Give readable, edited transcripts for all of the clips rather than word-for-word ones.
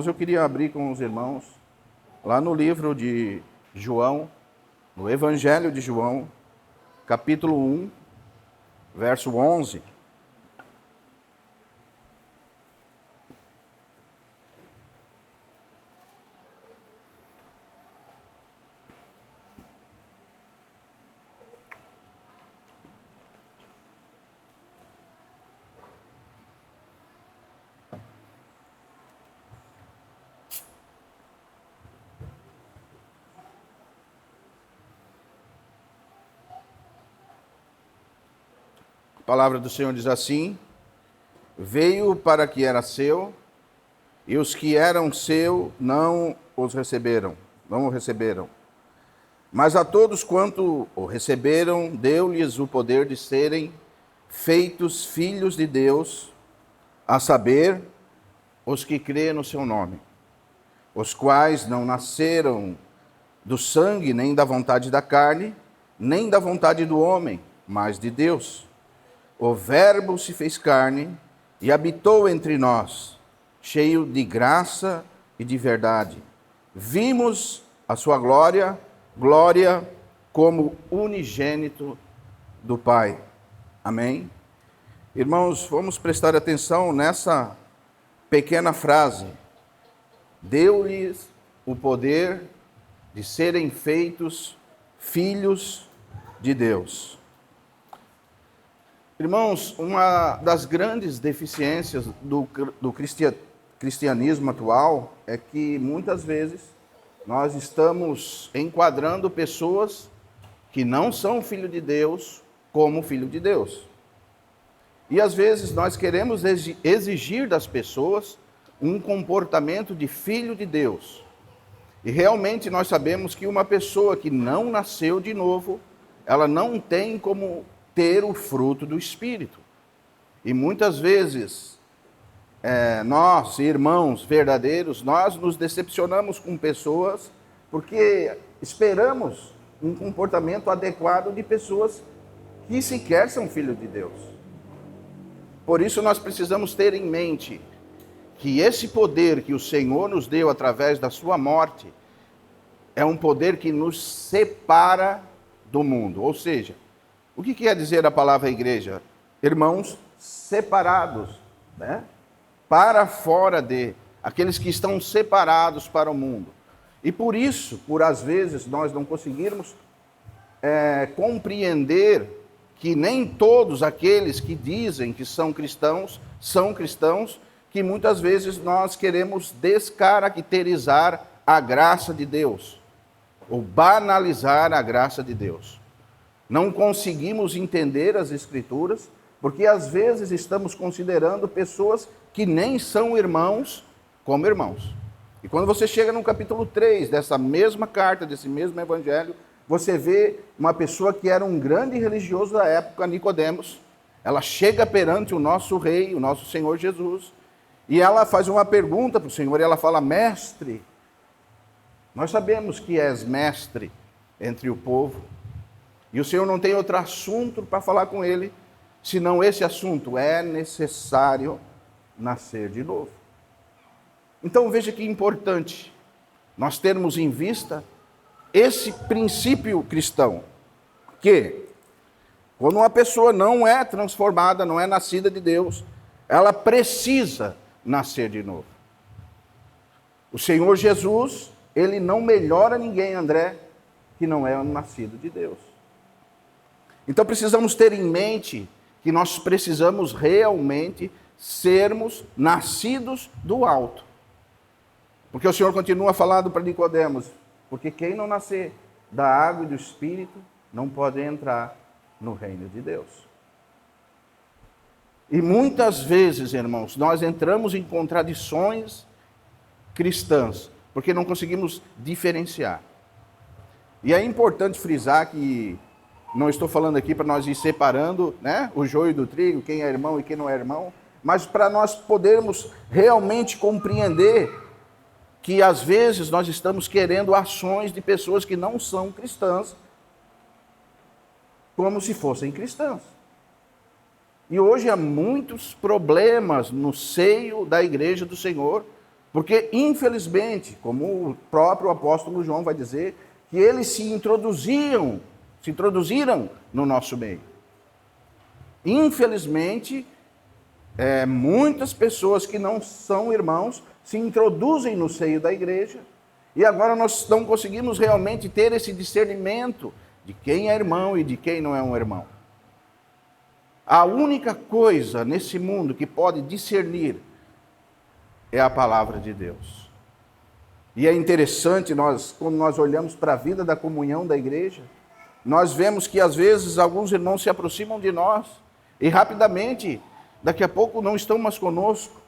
eu queria abrir com os irmãos lá no livro de João, no Evangelho de João, capítulo 1, verso 11. A palavra do Senhor diz assim: veio para que era seu, e os que eram seu não o receberam. Mas a todos quanto o receberam, deu-lhes o poder de serem feitos filhos de Deus, a saber, os que crêem no seu nome, os quais não nasceram do sangue, nem da vontade da carne, nem da vontade do homem, mas de Deus. O Verbo se fez carne e habitou entre nós, cheio de graça e de verdade. Vimos a sua glória como unigênito do Pai. Amém? Irmãos, vamos prestar atenção nessa pequena frase. Deu-lhes o poder de serem feitos filhos de Deus. Irmãos, uma das grandes deficiências do cristianismo atual é que muitas vezes nós estamos enquadrando pessoas que não são filho de Deus como filho de Deus. E às vezes nós queremos exigir das pessoas um comportamento de filho de Deus. E realmente nós sabemos que uma pessoa que não nasceu de novo, ela não tem como ter o fruto do Espírito. E muitas vezes, nós, irmãos verdadeiros, nós nos decepcionamos com pessoas porque esperamos um comportamento adequado de pessoas que sequer são filhos de Deus. Por isso nós precisamos ter em mente que esse poder que o Senhor nos deu através da sua morte é um poder que nos separa do mundo. Ou seja, o que quer dizer a palavra igreja? Irmãos separados, né? Para fora de, aqueles que estão separados para o mundo. E por isso, por às vezes nós não conseguirmos compreender que nem todos aqueles que dizem que são cristãos, que muitas vezes nós queremos descaracterizar a graça de Deus, ou banalizar a graça de Deus. Não conseguimos entender as Escrituras, porque às vezes estamos considerando pessoas que nem são irmãos como irmãos. E quando você chega no capítulo 3 dessa mesma carta, desse mesmo evangelho, você vê uma pessoa que era um grande religioso da época, Nicodemos. Ela chega perante o nosso rei, o nosso Senhor Jesus, e ela faz uma pergunta para o Senhor, e ela fala: mestre, nós sabemos que és mestre entre o povo, e o Senhor não tem outro assunto para falar com ele, senão esse assunto: é necessário nascer de novo. Então veja que importante nós termos em vista esse princípio cristão, que quando uma pessoa não é transformada, não é nascida de Deus, ela precisa nascer de novo. O Senhor Jesus, ele não melhora ninguém, André, que não é nascido de Deus. Então precisamos ter em mente que nós precisamos realmente sermos nascidos do alto. Porque o Senhor continua falando para Nicodemos: porque quem não nascer da água e do Espírito não pode entrar no reino de Deus. E muitas vezes, irmãos, nós entramos em contradições cristãs, porque não conseguimos diferenciar. E é importante frisar que não estou falando aqui para nós ir separando, né, o joio do trigo, quem é irmão e quem não é irmão, mas para nós podermos realmente compreender que às vezes nós estamos querendo ações de pessoas que não são cristãs, como se fossem cristãs. E hoje há muitos problemas no seio da igreja do Senhor, Porque, infelizmente, como o próprio apóstolo João vai dizer, que eles se introduziram no nosso meio. Infelizmente, muitas pessoas que não são irmãos se introduzem no seio da igreja, e agora nós não conseguimos realmente ter esse discernimento de quem é irmão e de quem não é um irmão. A única coisa nesse mundo que pode discernir é a palavra de Deus. E é interessante, quando nós olhamos para a vida da comunhão da igreja, nós vemos que às vezes alguns irmãos se aproximam de nós e rapidamente, daqui a pouco, não estão mais conosco.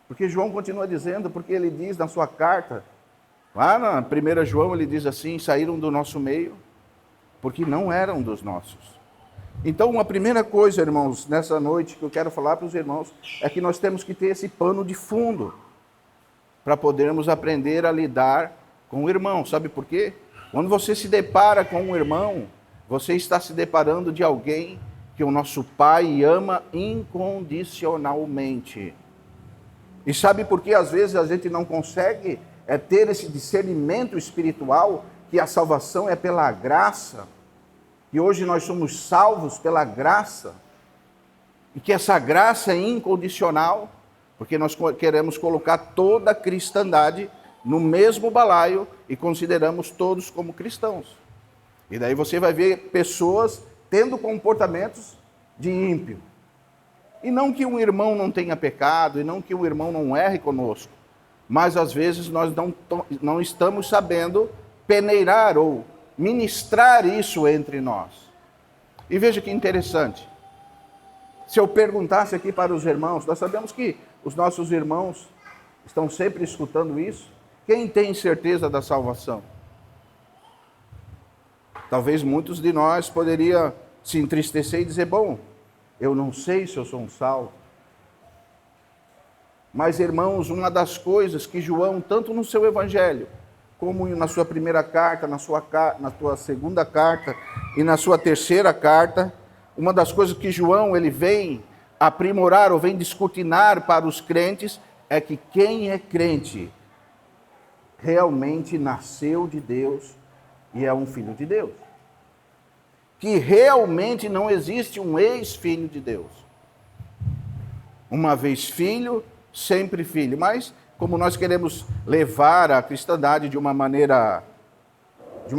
Porque João continua dizendo, porque ele diz na sua carta, lá na 1 João ele diz assim, saíram do nosso meio, porque não eram dos nossos. Então, uma primeira coisa, irmãos, nessa noite que eu quero falar para os irmãos, é que nós temos que ter esse pano de fundo para podermos aprender a lidar com o irmão. Sabe por quê? Quando você se depara com um irmão, você está se deparando de alguém que o nosso Pai ama incondicionalmente. E sabe por que às vezes a gente não consegue ter esse discernimento espiritual, que a salvação é pela graça, que hoje nós somos salvos pela graça, e que essa graça é incondicional, porque nós queremos colocar toda a cristandade no mesmo balaio e consideramos todos como cristãos. E daí você vai ver pessoas tendo comportamentos de ímpio. E não que um irmão não tenha pecado, e não que um irmão não erre conosco, mas às vezes nós não estamos sabendo peneirar ou ministrar isso entre nós. E veja que interessante. Se eu perguntasse aqui para os irmãos, nós sabemos que os nossos irmãos estão sempre escutando isso. Quem tem certeza da salvação? Talvez muitos de nós poderiam se entristecer e dizer, bom, eu não sei se eu sou um salvo. Mas, irmãos, uma das coisas que João, tanto no seu evangelho, como na sua primeira carta, na sua segunda carta e na sua terceira carta, uma das coisas que João ele vem aprimorar ou vem descortinar para os crentes é que quem é crente realmente nasceu de Deus e é um filho de Deus. Que realmente não existe um ex-filho de Deus. Uma vez filho, sempre filho. Mas, como nós queremos levar a cristandade de uma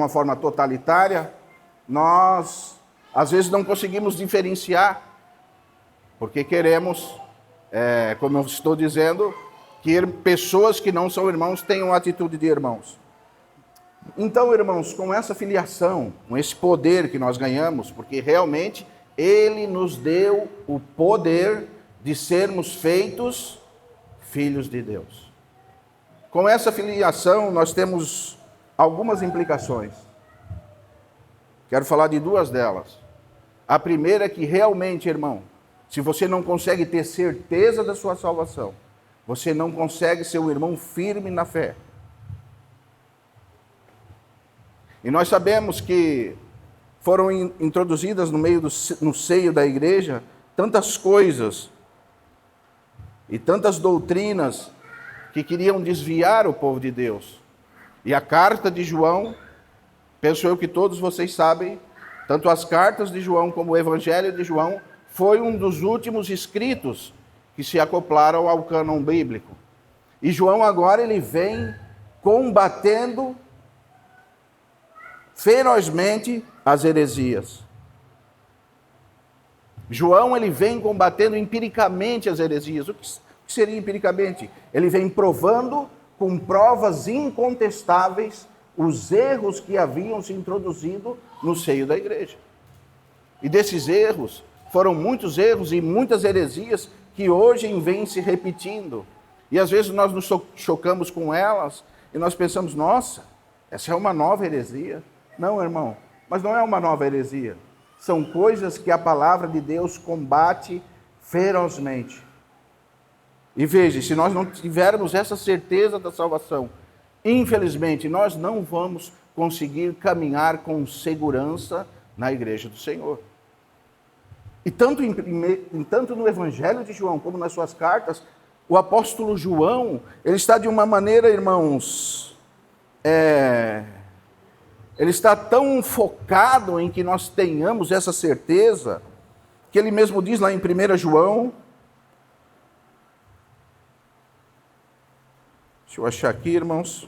forma totalitária, nós, às vezes, não conseguimos diferenciar, porque queremos, como eu estou dizendo, que pessoas que não são irmãos tenham atitude de irmãos. Então, irmãos, com essa filiação, com esse poder que nós ganhamos, porque realmente Ele nos deu o poder de sermos feitos filhos de Deus. Com essa filiação, nós temos algumas implicações. Quero falar de duas delas. A primeira é que realmente, irmão, se você não consegue ter certeza da sua salvação, você não consegue ser um irmão firme na fé. E nós sabemos que foram introduzidas no seio da igreja tantas coisas e tantas doutrinas que queriam desviar o povo de Deus. E a carta de João, penso eu que todos vocês sabem, tanto as cartas de João como o evangelho de João, foi um dos últimos escritos que se acoplaram ao cânon bíblico. E João agora ele vem combatendo ferozmente as heresias. João ele vem combatendo empiricamente as heresias. O que seria empiricamente? Ele vem provando com provas incontestáveis os erros que haviam se introduzido no seio da igreja. E desses erros, foram muitos erros e muitas heresias que hoje vêm se repetindo. E às vezes nós nos chocamos com elas e nós pensamos, nossa, essa é uma nova heresia. Não, irmão, mas não é uma nova heresia. São coisas que a palavra de Deus combate ferozmente. E veja, se nós não tivermos essa certeza da salvação, infelizmente, nós não vamos conseguir caminhar com segurança na igreja do Senhor. E tanto no Evangelho de João, como nas suas cartas, o apóstolo João, ele está de uma maneira, irmãos, ele está tão focado em que nós tenhamos essa certeza, que ele mesmo diz lá em 1 João, deixa eu achar aqui, irmãos.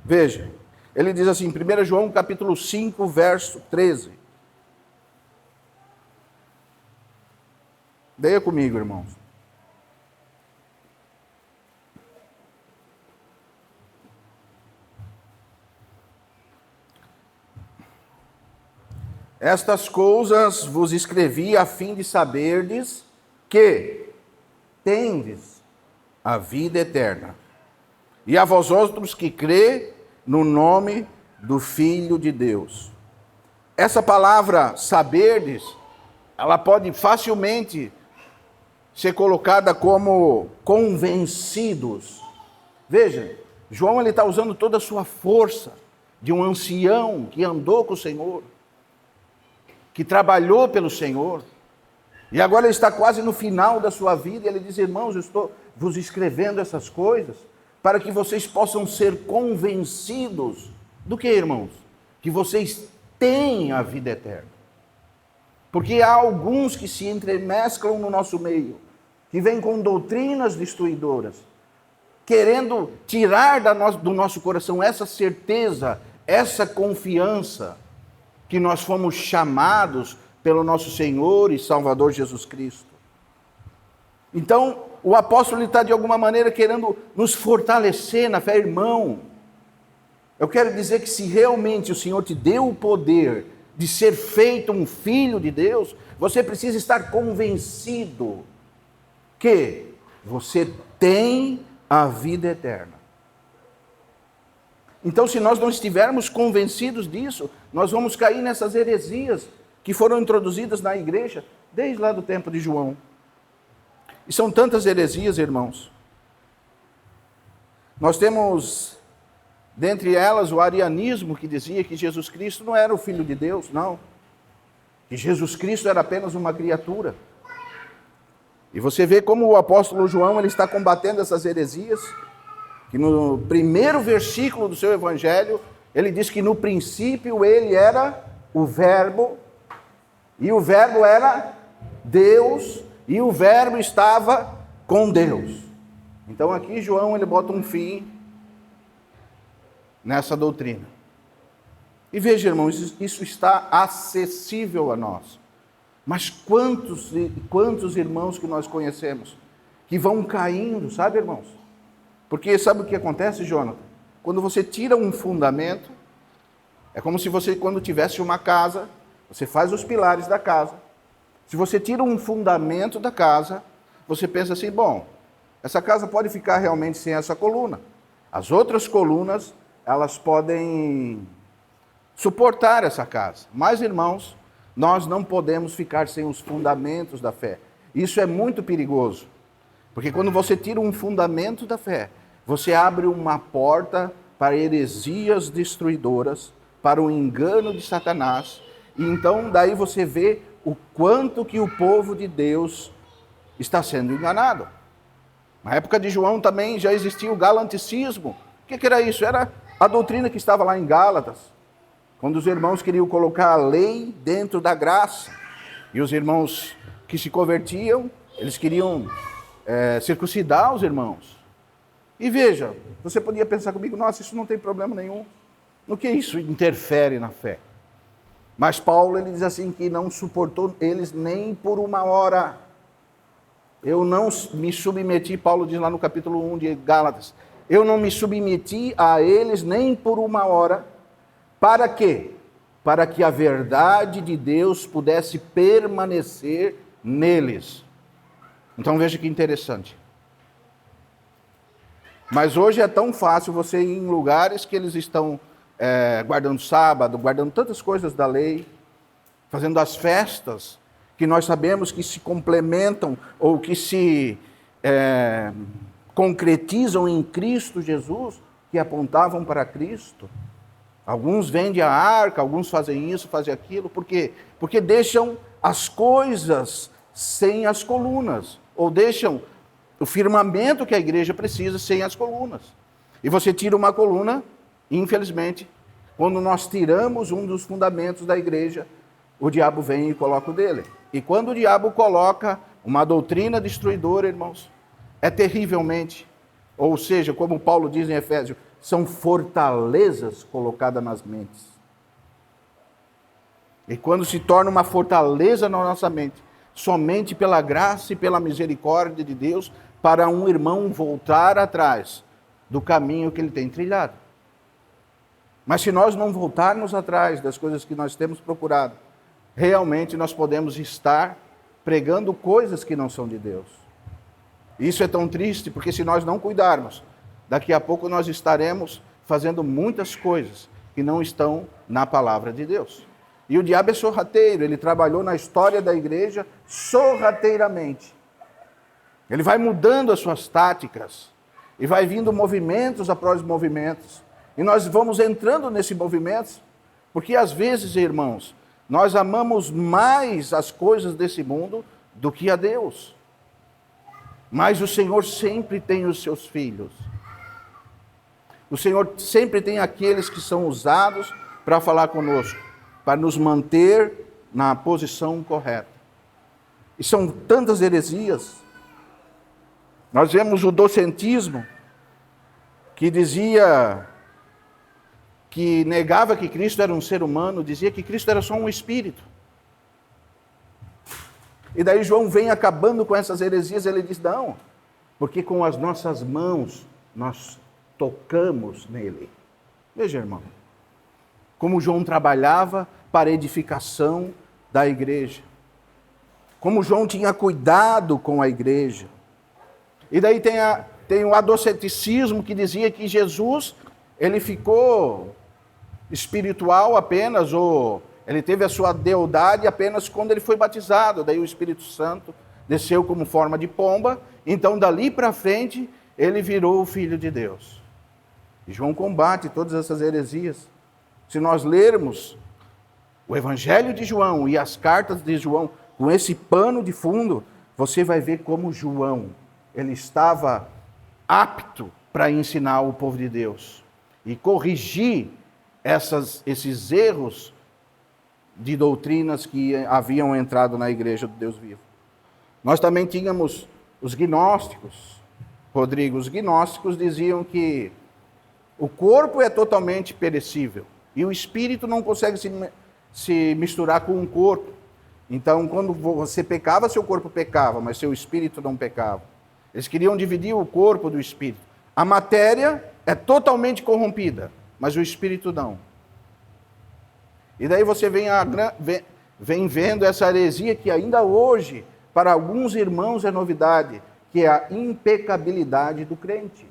Veja, ele diz assim, 1 João capítulo 5, verso 13. Leia comigo, irmãos. Estas coisas vos escrevi a fim de saberdes que tendes a vida eterna. E a vós outros que crê no nome do Filho de Deus. Essa palavra saberdes, ela pode facilmente ser colocada como convencidos. Veja, João ele está usando toda a sua força de um ancião que andou com o Senhor, que trabalhou pelo Senhor, e agora ele está quase no final da sua vida, e ele diz, irmãos, eu estou vos escrevendo essas coisas, para que vocês possam ser convencidos do que, irmãos? Que vocês têm a vida eterna. Porque há alguns que se entremesclam no nosso meio, que vêm com doutrinas destruidoras, querendo tirar do nosso coração essa certeza, essa confiança, que nós fomos chamados pelo nosso Senhor e Salvador Jesus Cristo. Então, o apóstolo está de alguma maneira querendo nos fortalecer na fé, irmão. Eu quero dizer que se realmente o Senhor te deu o poder de ser feito um filho de Deus, você precisa estar convencido que você tem a vida eterna. Então, se nós não estivermos convencidos disso, nós vamos cair nessas heresias que foram introduzidas na igreja desde lá do tempo de João. E são tantas heresias, irmãos. Nós temos, dentre elas, o arianismo, que dizia que Jesus Cristo não era o Filho de Deus, não. Que Jesus Cristo era apenas uma criatura. E você vê como o apóstolo João ele está combatendo essas heresias, que no primeiro versículo do seu evangelho, ele diz que no princípio ele era o Verbo, e o Verbo era Deus, e o Verbo estava com Deus. Então aqui João ele bota um fim nessa doutrina. E veja, irmãos, isso está acessível a nós. Mas quantos irmãos que nós conhecemos que vão caindo, sabe, irmãos? Porque sabe o que acontece, Jonathan? Quando você tira um fundamento, é como se você, quando tivesse uma casa, você faz os pilares da casa. Se você tira um fundamento da casa, você pensa assim, bom, essa casa pode ficar realmente sem essa coluna. As outras colunas, elas podem suportar essa casa. Mas, irmãos, nós não podemos ficar sem os fundamentos da fé. Isso é muito perigoso. Porque quando você tira um fundamento da fé, você abre uma porta para heresias destruidoras, para o engano de Satanás. E então, daí você vê o quanto que o povo de Deus está sendo enganado. Na época de João também já existia o galanticismo. O que era isso? Era a doutrina que estava lá em Gálatas, quando os irmãos queriam colocar a lei dentro da graça. E os irmãos que se convertiam, eles queriam circuncidar os irmãos. E veja, você podia pensar comigo, nossa, isso não tem problema nenhum. No que isso interfere na fé? Mas Paulo, ele diz assim, que não suportou eles nem por uma hora. Eu não me submeti, Paulo diz lá no capítulo 1 de Gálatas, eu não me submeti a eles nem por uma hora. Para quê? Para que a verdade de Deus pudesse permanecer neles. Então veja que interessante. Mas hoje é tão fácil você ir em lugares que eles estão guardando sábado, guardando tantas coisas da lei, fazendo as festas, que nós sabemos que se complementam ou que se concretizam em Cristo Jesus, que apontavam para Cristo. Alguns vendem a arca, alguns fazem isso, fazem aquilo. Por quê? Porque deixam as coisas sem as colunas, ou deixam o firmamento que a igreja precisa sem as colunas. E você tira uma coluna, infelizmente, quando nós tiramos um dos fundamentos da igreja, o diabo vem e coloca o dele. E quando o diabo coloca uma doutrina destruidora, irmãos, é terrivelmente, ou seja, como Paulo diz em Efésios, são fortalezas colocadas nas mentes. E quando se torna uma fortaleza na nossa mente, somente pela graça e pela misericórdia de Deus, para um irmão voltar atrás do caminho que ele tem trilhado. Mas se nós não voltarmos atrás das coisas que nós temos procurado, realmente nós podemos estar pregando coisas que não são de Deus. Isso é tão triste, porque se nós não cuidarmos, daqui a pouco nós estaremos fazendo muitas coisas que não estão na palavra de Deus. E o diabo é sorrateiro, ele trabalhou na história da igreja sorrateiramente. Ele vai mudando as suas táticas, e vai vindo movimentos após movimentos. E nós vamos entrando nesses movimentos, porque às vezes, irmãos, nós amamos mais as coisas desse mundo do que a Deus. Mas o Senhor sempre tem os seus filhos. O Senhor sempre tem aqueles que são usados para falar conosco, para nos manter na posição correta. E são tantas heresias. Nós vemos o docentismo, que dizia, que negava que Cristo era um ser humano, dizia que Cristo era só um espírito. E daí João vem acabando com essas heresias, ele diz, não, porque com as nossas mãos nós tocamos nele. Veja, irmão, como João trabalhava para a edificação da igreja, como João tinha cuidado com a igreja. E daí tem o adoceticismo que dizia que Jesus, ele ficou espiritual apenas, ou ele teve a sua deidade apenas quando ele foi batizado. Daí o Espírito Santo desceu como forma de pomba, então dali para frente ele virou o Filho de Deus. E João combate todas essas heresias. Se nós lermos o Evangelho de João e as cartas de João com esse pano de fundo, você vai ver como João, ele estava apto para ensinar o povo de Deus e corrigir esses erros de doutrinas que haviam entrado na igreja do Deus vivo. Nós também tínhamos os gnósticos. Rodrigo, os gnósticos diziam que o corpo é totalmente perecível e o espírito não consegue se misturar com o corpo. Então, quando você pecava, seu corpo pecava, mas seu espírito não pecava. Eles queriam dividir o corpo do espírito. A matéria é totalmente corrompida, mas o espírito não. E daí você vem vendo essa heresia que ainda hoje, para alguns irmãos é novidade, que é a impecabilidade do crente.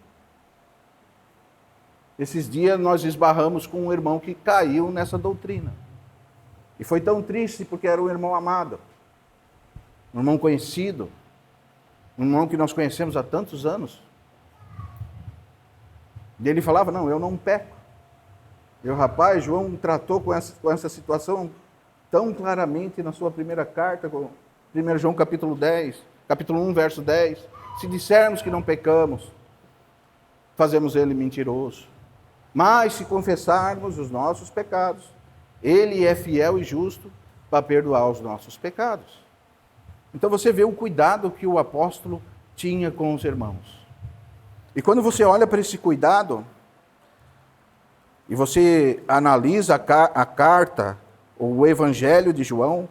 Esses dias nós esbarramos com um irmão que caiu nessa doutrina. E foi tão triste porque era um irmão amado, um irmão conhecido, um irmão que nós conhecemos há tantos anos. E ele falava, não, eu não peco. E o rapaz, João, tratou com essa situação tão claramente na sua primeira carta, 1 João capítulo 10, capítulo 1, verso 10. Se dissermos que não pecamos, fazemos ele mentiroso. Mas se confessarmos os nossos pecados, ele é fiel e justo para perdoar os nossos pecados. Então você vê o cuidado que o apóstolo tinha com os irmãos. E quando você olha para esse cuidado, e você analisa a carta, o evangelho de João,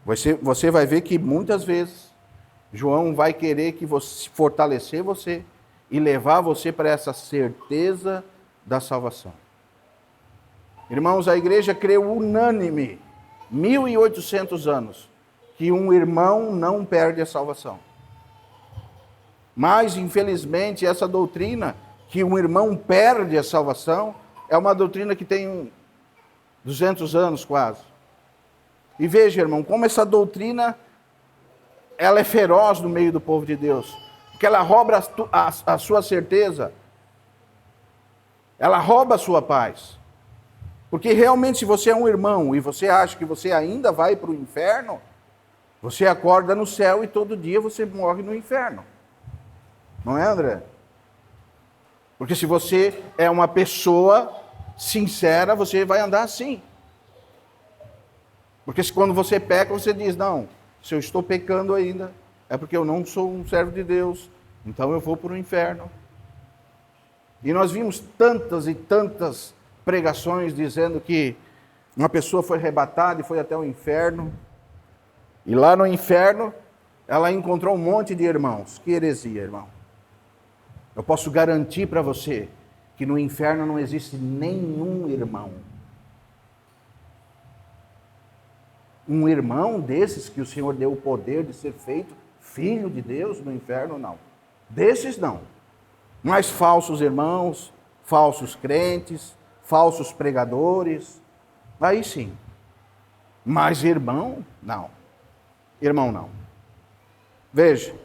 você vai ver que muitas vezes João vai querer fortalecer você e levar você para essa certeza da salvação. Irmãos, a igreja creu unânime, 1800 anos, que um irmão não perde a salvação. Mas, infelizmente, essa doutrina, que um irmão perde a salvação, é uma doutrina que tem 200 anos quase. E veja, irmão, como essa doutrina, ela é feroz no meio do povo de Deus. Porque ela rouba a sua certeza. Ela rouba a sua paz. Porque realmente, se você é um irmão e você acha que você ainda vai para o inferno, Você acorda no céu e todo dia você morre no inferno. Não é, André? Porque se você é uma pessoa sincera, você vai andar assim. Porque se quando você peca, você diz, não, se eu estou pecando ainda, é porque eu não sou um servo de Deus, então eu vou para o inferno. E nós vimos tantas e tantas pregações dizendo que uma pessoa foi arrebatada e foi até o inferno, e lá no inferno ela encontrou um monte de irmãos. Que heresia, irmão. Eu posso garantir para você que no inferno não existe nenhum irmão. Um irmão desses que o Senhor deu o poder de ser feito filho de Deus no inferno, não. Desses não. Mas falsos irmãos, falsos crentes, falsos pregadores, aí sim. Mas irmão, não. Irmão, não. Veja,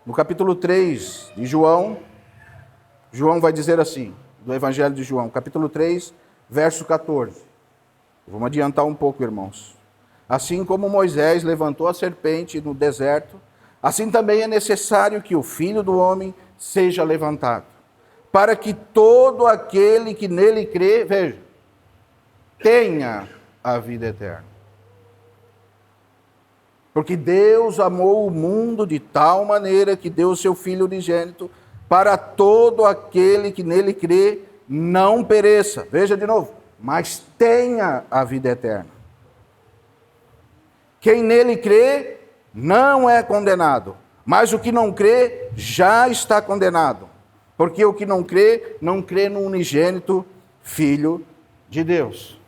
no capítulo 3 de João, João vai dizer assim, do Evangelho de João, capítulo 3, verso 14. Vamos adiantar um pouco, irmãos. Assim como Moisés levantou a serpente no deserto, assim também é necessário que o Filho do Homem seja levantado, para que todo aquele que nele crê, veja, tenha a vida eterna. Porque Deus amou o mundo de tal maneira que deu o seu Filho unigênito para todo aquele que nele crê não pereça. Veja de novo, mas tenha a vida eterna. Quem nele crê não é condenado, mas o que não crê já está condenado. Porque o que não crê no unigênito Filho de Deus.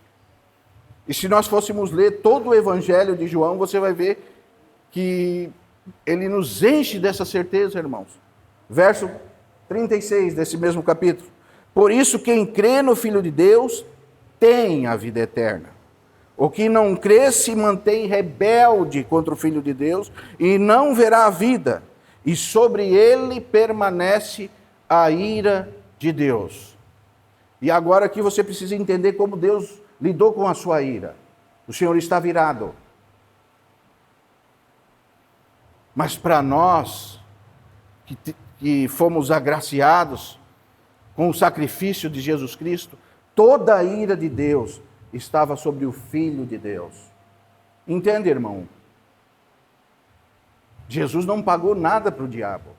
E se nós fôssemos ler todo o Evangelho de João, você vai ver que ele nos enche dessa certeza, irmãos. Verso 36 desse mesmo capítulo. Por isso, quem crê no Filho de Deus tem a vida eterna. O que não crê se mantém rebelde contra o Filho de Deus e não verá a vida, e sobre ele permanece a ira de Deus. E agora aqui você precisa entender como Deus lidou com a sua ira. O Senhor está virado. Mas para nós, que fomos agraciados com o sacrifício de Jesus Cristo, toda a ira de Deus estava sobre o Filho de Deus. Entende, irmão? Jesus não pagou nada para o diabo.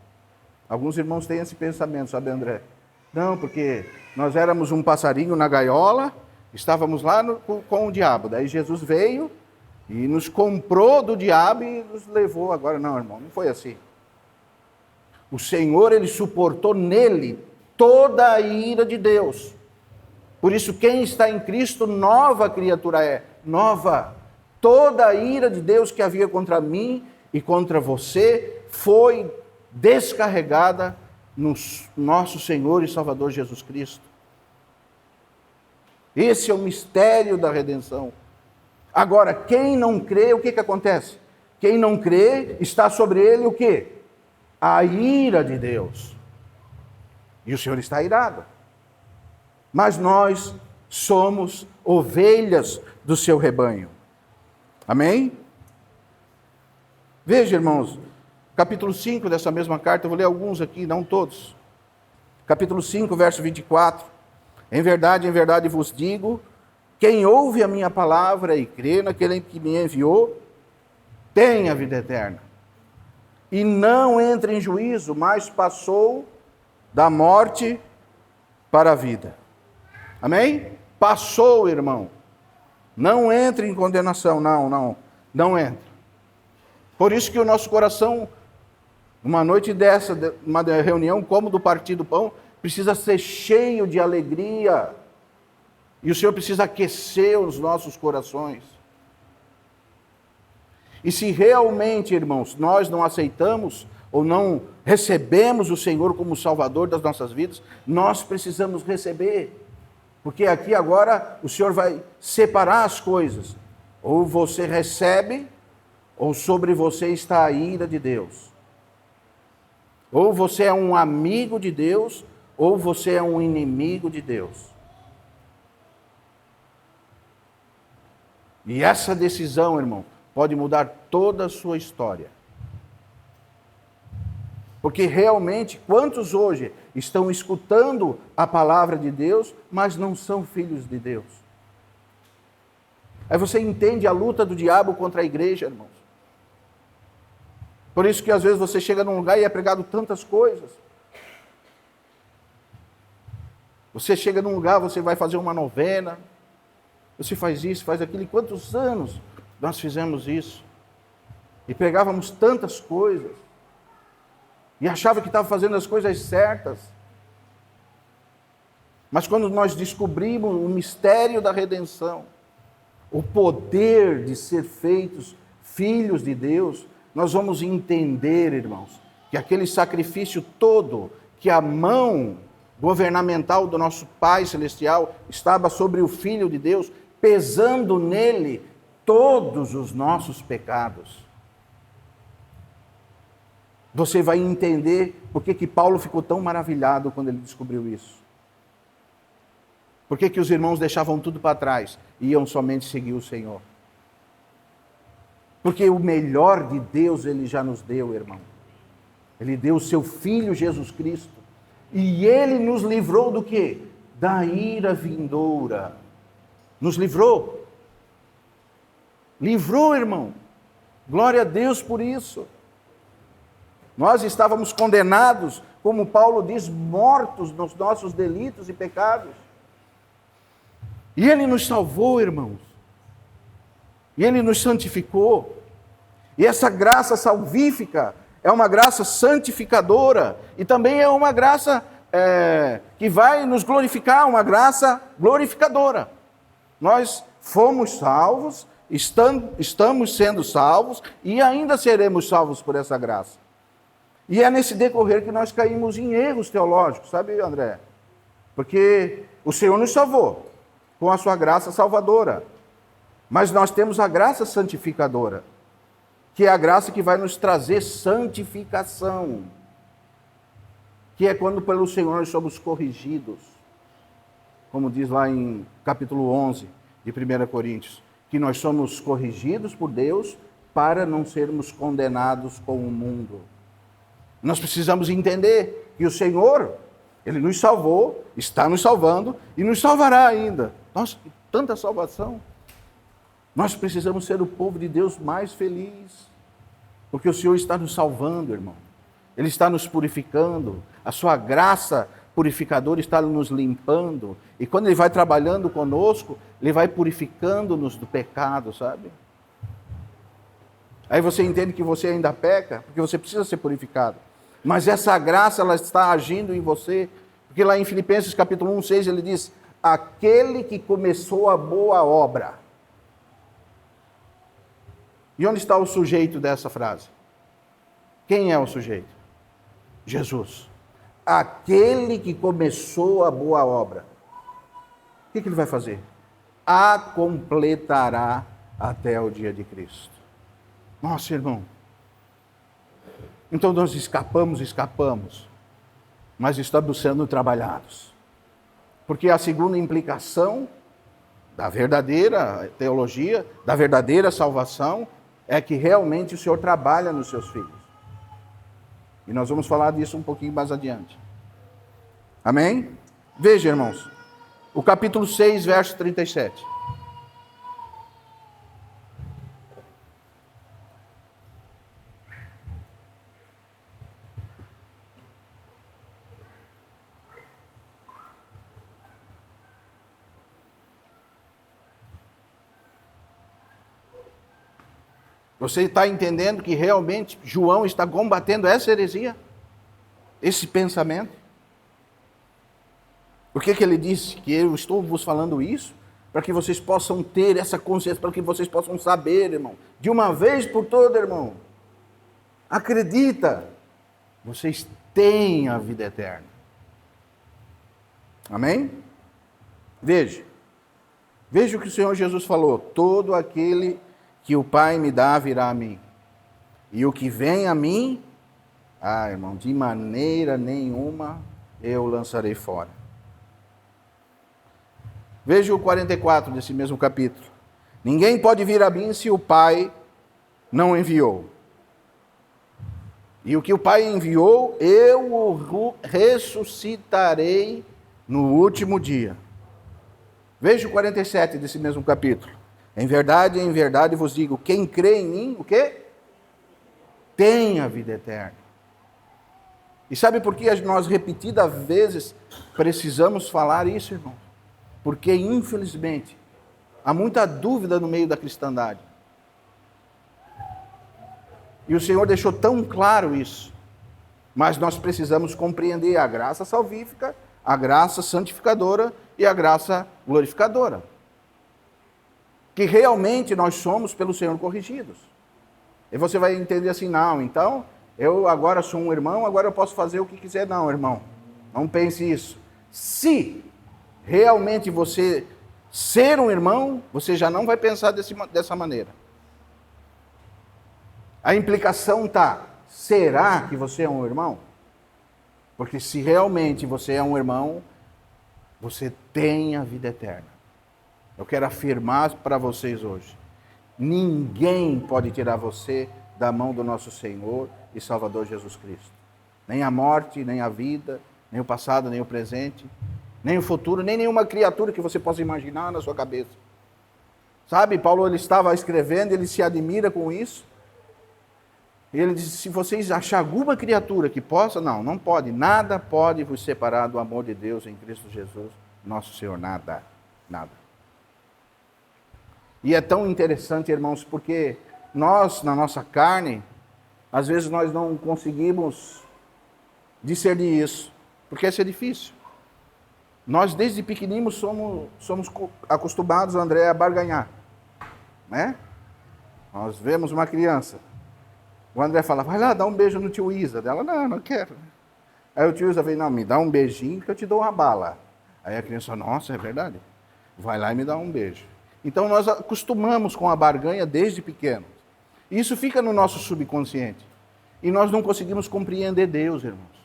Alguns irmãos têm esse pensamento, sabe, André? Não, porque nós éramos um passarinho na gaiola, estávamos lá com o diabo. Daí Jesus veio e nos comprou do diabo e nos levou. Agora não, irmão, não foi assim. O Senhor, ele suportou nele toda a ira de Deus. Por isso, quem está em Cristo, nova criatura é. Nova. Toda a ira de Deus que havia contra mim e contra você foi descarregada no nosso Senhor e Salvador Jesus Cristo. Esse é o mistério da redenção. Agora, quem não crê, o que acontece? Quem não crê, está sobre ele o quê? A ira de Deus. E o Senhor está irado. Mas nós somos ovelhas do seu rebanho. Amém? Veja, irmãos, capítulo 5 dessa mesma carta, eu vou ler alguns aqui, não todos. Capítulo 5, verso 24. Em verdade vos digo, quem ouve a minha palavra e crê naquele que me enviou, tem a vida eterna. E não entra em juízo, mas passou da morte para a vida. Amém? Passou, irmão. Não entre em condenação, não entra. Por isso que o nosso coração, uma noite dessa, uma reunião como do Partir do Pão, precisa ser cheio de alegria. E o Senhor precisa aquecer os nossos corações. E se realmente, irmãos, nós não aceitamos ou não recebemos o Senhor como Salvador das nossas vidas, nós precisamos receber. Porque aqui agora o Senhor vai separar as coisas. Ou você recebe, ou sobre você está a ira de Deus. Ou você é um amigo de Deus, ou você é um inimigo de Deus. E essa decisão, irmão, pode mudar toda a sua história. Porque realmente, quantos hoje estão escutando a palavra de Deus, mas não são filhos de Deus? Aí você entende a luta do diabo contra a igreja, irmãos. Por isso que às vezes você chega num lugar e é pregado tantas coisas. Você chega num lugar, você vai fazer uma novena, você faz isso, faz aquilo. E quantos anos nós fizemos isso? E pregávamos tantas coisas. E achava que estava fazendo as coisas certas. Mas quando nós descobrimos o mistério da redenção, o poder de ser feitos filhos de Deus, nós vamos entender, irmãos, que aquele sacrifício todo, que a mão governamental do nosso Pai Celestial estava sobre o Filho de Deus, pesando nele todos os nossos pecados. Você vai entender por que Paulo ficou tão maravilhado quando ele descobriu isso. Por que os irmãos deixavam tudo para trás e iam somente seguir o Senhor? Porque o melhor de Deus Ele já nos deu, irmão. Ele deu o seu Filho Jesus Cristo. E Ele nos livrou do quê? Da ira vindoura. Nos livrou. Livrou, irmão. Glória a Deus por isso. Nós estávamos condenados, como Paulo diz, mortos nos nossos delitos e pecados. E Ele nos salvou, irmãos. E Ele nos santificou. E essa graça salvífica é uma graça santificadora. E também é uma graça que vai nos glorificar, uma graça glorificadora. Nós fomos salvos, estamos sendo salvos e ainda seremos salvos por essa graça. E é nesse decorrer que nós caímos em erros teológicos, sabe, André? Porque o Senhor nos salvou com a sua graça salvadora. Mas nós temos a graça santificadora, que é a graça que vai nos trazer santificação, que é quando pelo Senhor nós somos corrigidos, como diz lá em capítulo 11 de 1 Coríntios, que nós somos corrigidos por Deus para não sermos condenados com o mundo. Nós precisamos entender que o Senhor, Ele nos salvou, está nos salvando e nos salvará ainda. Nossa, que tanta salvação! Nós precisamos ser o povo de Deus mais feliz, porque o Senhor está nos salvando, irmão. Ele está nos purificando, a sua graça purificadora está nos limpando, e quando Ele vai trabalhando conosco, Ele vai purificando-nos do pecado, sabe? Aí você entende que você ainda peca, porque você precisa ser purificado. Mas essa graça, ela está agindo em você, porque lá em Filipenses capítulo 1, 6, ele diz, aquele que começou a boa obra. E onde está o sujeito dessa frase? Quem é o sujeito? Jesus. Aquele que começou a boa obra. O que Ele vai fazer? A completará até o dia de Cristo. Nossa, irmão. Então nós escapamos, mas estamos sendo trabalhados. Porque a segunda implicação da verdadeira teologia, da verdadeira salvação, é que realmente o Senhor trabalha nos seus filhos. E nós vamos falar disso um pouquinho mais adiante. Amém? Veja, irmãos, o capítulo 6, verso 37. Você está entendendo que realmente João está combatendo essa heresia? Esse pensamento? Por que ele disse que eu estou vos falando isso? Para que vocês possam ter essa consciência, para que vocês possam saber, irmão. De uma vez por todas, irmão. Acredita. Vocês têm a vida eterna. Amém? Veja. Veja o que o Senhor Jesus falou. Todo aquele que o Pai me dá virá a mim. E o que vem a mim, irmão, de maneira nenhuma eu lançarei fora. Veja o 44 desse mesmo capítulo. Ninguém pode vir a mim se o Pai não enviou. E o que o Pai enviou, eu o ressuscitarei no último dia. Veja o 47 desse mesmo capítulo. Em verdade vos digo, quem crê em mim, o quê? Tem a vida eterna. E sabe por que nós repetidas vezes precisamos falar isso, irmão? Porque, infelizmente, há muita dúvida no meio da cristandade. E o Senhor deixou tão claro isso. Mas nós precisamos compreender a graça salvífica, a graça santificadora e a graça glorificadora. Que realmente nós somos pelo Senhor corrigidos. E você vai entender assim, não, então, eu agora sou um irmão, agora eu posso fazer o que quiser. Não, irmão, não pense isso. Se realmente você ser um irmão, você já não vai pensar dessa maneira. A implicação está, será que você é um irmão? Porque se realmente você é um irmão, você tem a vida eterna. Eu quero afirmar para vocês hoje, ninguém pode tirar você da mão do nosso Senhor e Salvador Jesus Cristo. Nem a morte, nem a vida, nem o passado, nem o presente, nem o futuro, nem nenhuma criatura que você possa imaginar na sua cabeça. Sabe, Paulo ele estava escrevendo, ele se admira com isso. Ele diz, se vocês acharem alguma criatura que possa, não pode, nada pode vos separar do amor de Deus em Cristo Jesus, nosso Senhor, nada. E é tão interessante, irmãos, porque nós, na nossa carne, às vezes nós não conseguimos discernir isso, porque isso é difícil. Nós, desde pequeninos, somos acostumados, André, a barganhar, né? Nós vemos uma criança, o André fala, vai lá, dá um beijo no tio Isa. Ela, não quero. Aí o tio Isa vem, não, me dá um beijinho que eu te dou uma bala. Aí a criança, nossa, é verdade? Vai lá e me dá um beijo. Então nós acostumamos com a barganha desde pequenos. Isso fica no nosso subconsciente. E nós não conseguimos compreender Deus, irmãos.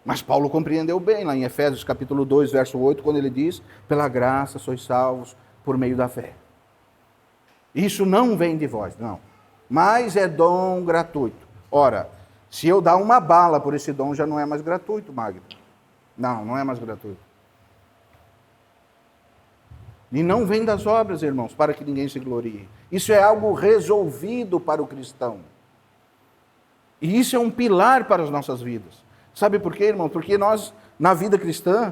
Mas Paulo compreendeu bem, lá em Efésios capítulo 2, verso 8, quando ele diz, pela graça sois salvos por meio da fé. Isso não vem de vós, não. Mas é dom gratuito. Ora, se eu dar uma bala por esse dom, já não é mais gratuito, Magno. Não é mais gratuito. E não vem das obras, irmãos, para que ninguém se glorie. Isso é algo resolvido para o cristão. E isso é um pilar para as nossas vidas. Sabe por quê, irmão? Porque nós, na vida cristã,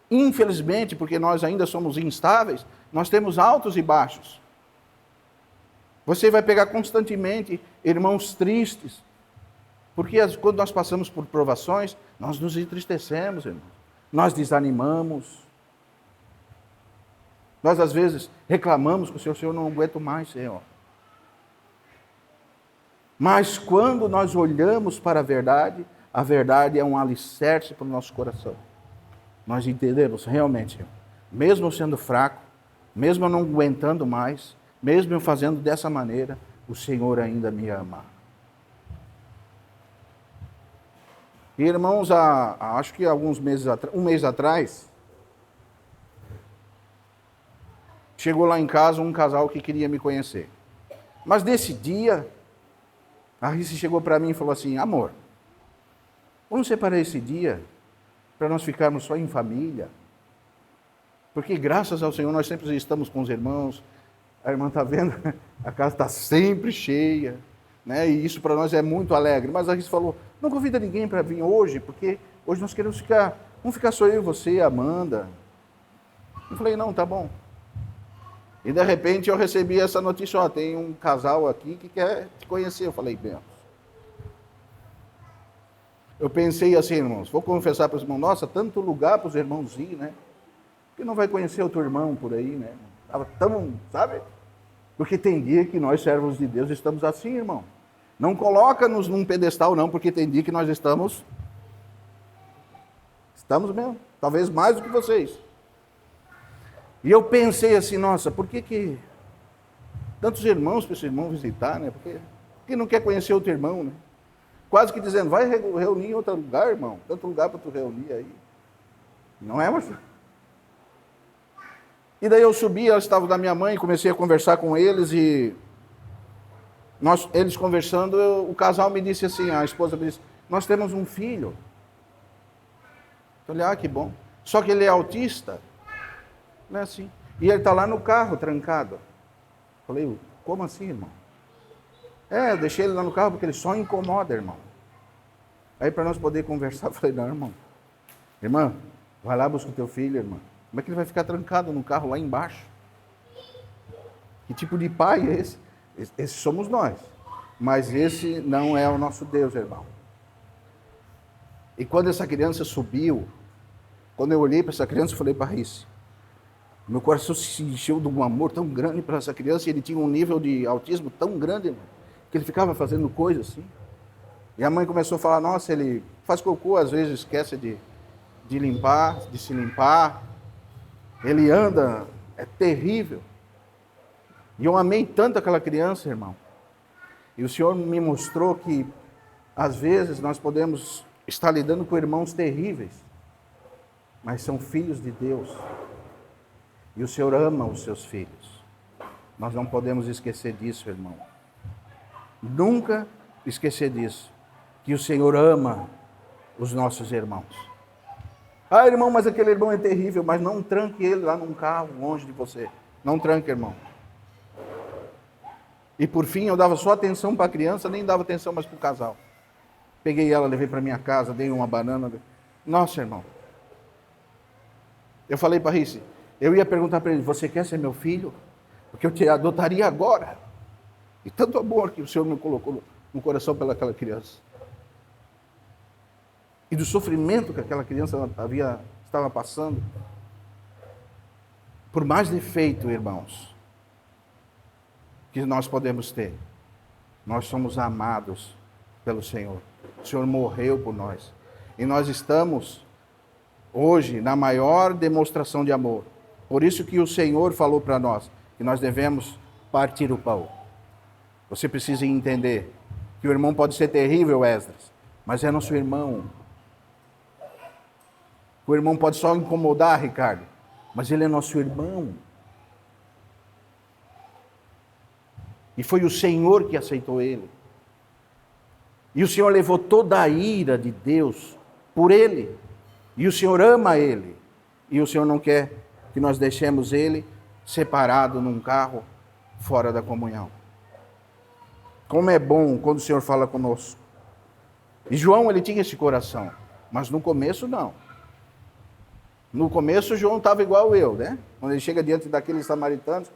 infelizmente, porque nós ainda somos instáveis, nós temos altos e baixos. Você vai pegar constantemente irmãos tristes, porque quando nós passamos por provações, nós nos entristecemos, irmãos. Nós desanimamos. Nós, às vezes, reclamamos com o Senhor, não aguento mais, Senhor. Mas quando nós olhamos para a verdade é um alicerce para o nosso coração. Nós entendemos realmente, Senhor, mesmo eu sendo fraco, mesmo eu não aguentando mais, mesmo eu fazendo dessa maneira, o Senhor ainda me ama. E, irmãos, acho que alguns meses atrás, um mês atrás, chegou lá em casa um casal que queria me conhecer. Mas nesse dia, a Rice chegou para mim e falou assim, amor, vamos separar esse dia para nós ficarmos só em família? Porque graças ao Senhor nós sempre estamos com os irmãos. A irmã está vendo, a casa está sempre cheia, né? E isso para nós é muito alegre. Mas a Rice falou, não convida ninguém para vir hoje, porque hoje nós queremos vamos ficar só eu e você, Amanda. Eu falei, não, tá bom. E de repente eu recebi essa notícia, tem um casal aqui que quer te conhecer. Eu falei, bem, eu pensei assim, irmãos, vou confessar para os irmãos, nossa, tanto lugar para os irmãos ir, né? Que não vai conhecer outro irmão por aí, né? Estava tão, sabe? Porque tem dia que nós, servos de Deus, estamos assim, irmão. Não coloca-nos num pedestal, não, porque tem dia que nós estamos mesmo, talvez mais do que vocês. E eu pensei assim, nossa, por que tantos irmãos para esse irmão visitar, né? Porque não quer conhecer outro irmão, né? Quase que dizendo, vai reunir em outro lugar, irmão. Tanto lugar para tu reunir aí. Não é, Marcelo? E daí eu subi, elas estavam da minha mãe, comecei a conversar com eles e Eles conversando, o casal me disse assim, a esposa me disse, nós temos um filho. Eu falei, que bom. Só que ele é autista. Não é assim. E ele está lá no carro, trancado. Eu falei, como assim, irmão? Eu deixei ele lá no carro porque ele só incomoda, irmão. Aí para nós poder conversar, eu falei, não, irmão. Irmã, vai lá, busca o teu filho, irmã. Como é que ele vai ficar trancado no carro lá embaixo? Que tipo de pai é esse? Esse somos nós. Mas esse não é o nosso Deus, irmão. E quando essa criança subiu, quando eu olhei para essa criança, eu falei para Rice, meu coração se encheu de um amor tão grande para essa criança, e ele tinha um nível de autismo tão grande, irmão, que ele ficava fazendo coisas assim. E a mãe começou a falar, nossa, ele faz cocô, às vezes esquece de limpar, de se limpar. Ele anda, é terrível. E eu amei tanto aquela criança, irmão. E o Senhor me mostrou que, às vezes, nós podemos estar lidando com irmãos terríveis, mas são filhos de Deus. E o Senhor ama os seus filhos. Nós não podemos esquecer disso, irmão. Nunca esquecer disso. Que o Senhor ama os nossos irmãos. Irmão, mas aquele irmão é terrível, mas não tranque ele lá num carro, longe de você. Não tranque, irmão. E por fim, eu dava só atenção para a criança, nem dava atenção mais para o casal. Peguei ela, levei para minha casa, dei uma banana. Nossa, irmão. Eu falei para Rice, eu ia perguntar para ele, você quer ser meu filho? Porque eu te adotaria agora. E tanto amor que o Senhor me colocou no coração pelaquela criança. E do sofrimento que aquela criança estava passando. Por mais defeito, irmãos, que nós podemos ter, nós somos amados pelo Senhor. O Senhor morreu por nós. E nós estamos hoje na maior demonstração de amor. Por isso que o Senhor falou para nós que nós devemos partir o pão. Você precisa entender que o irmão pode ser terrível, Esdras, mas é nosso irmão. O irmão pode só incomodar, Ricardo, mas ele é nosso irmão. E foi o Senhor que aceitou ele. E o Senhor levou toda a ira de Deus por ele. E o Senhor ama ele. E o Senhor não quer que nós deixemos ele separado num carro fora da comunhão. Como é bom quando o Senhor fala conosco. E João, ele tinha esse coração. Mas no começo, não. No começo, João estava igual eu, né? Quando ele chega diante daqueles samaritanos,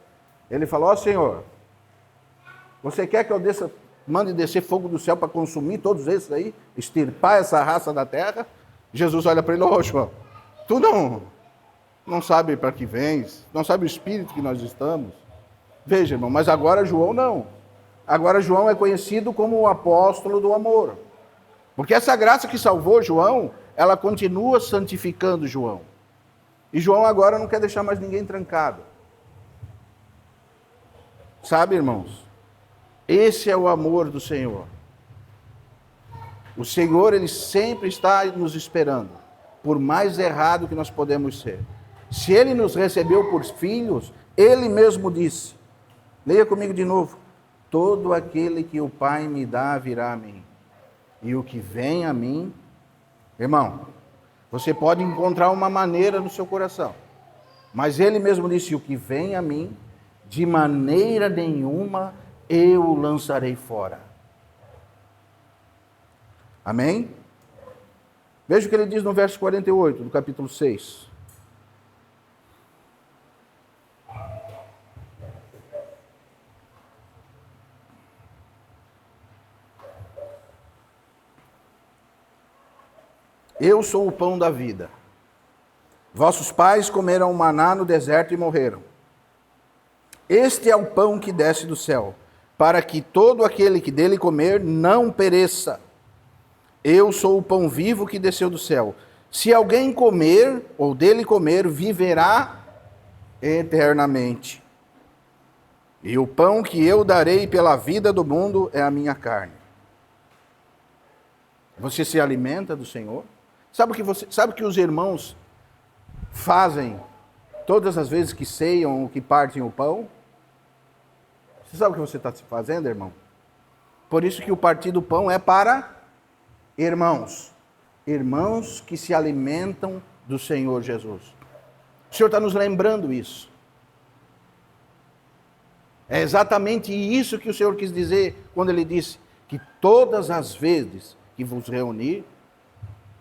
ele falou, Senhor, você quer que eu mande descer fogo do céu para consumir todos esses aí? Extirpar essa raça da terra? Jesus olha para ele, João, tu não sabe para que vens, não sabe o espírito que nós estamos. Veja, irmão, mas agora João não. Agora João é conhecido como o apóstolo do amor. Porque essa graça que salvou João, ela continua santificando João. E João agora não quer deixar mais ninguém trancado. Sabe, irmãos? Esse é o amor do Senhor. O Senhor, ele sempre está nos esperando, por mais errado que nós podemos ser. Se ele nos recebeu por filhos, ele mesmo disse, leia comigo de novo, todo aquele que o Pai me dá virá a mim, e o que vem a mim, irmão, você pode encontrar uma maneira no seu coração, mas ele mesmo disse, o que vem a mim, de maneira nenhuma eu o lançarei fora. Amém? Veja o que ele diz no verso 48 do capítulo 6. Eu sou o pão da vida. Vossos pais comeram maná no deserto e morreram. Este é o pão que desce do céu, para que todo aquele que dele comer não pereça. Eu sou o pão vivo que desceu do céu. Se alguém comer, ou dele comer, viverá eternamente. E o pão que eu darei pela vida do mundo é a minha carne. Você se alimenta do Senhor? Sabe o que os irmãos fazem todas as vezes que ceiam ou que partem o pão? Você sabe o que você está fazendo, irmão? Por isso que o partir do pão é para irmãos. Irmãos que se alimentam do Senhor Jesus. O Senhor está nos lembrando isso. É exatamente isso que o Senhor quis dizer quando Ele disse que todas as vezes que vos reunir,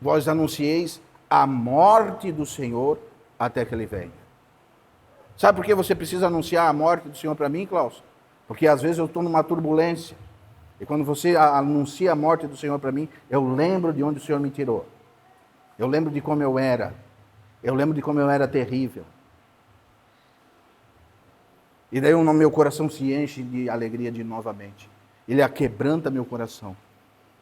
vós anuncieis a morte do Senhor até que Ele venha. Sabe por que você precisa anunciar a morte do Senhor para mim, Klaus? Porque às vezes eu estou numa turbulência. E quando você anuncia a morte do Senhor para mim, eu lembro de onde o Senhor me tirou. Eu lembro de como eu era. Eu lembro de como eu era terrível. E daí o meu coração se enche de alegria de novamente. Ele aquebranta meu coração.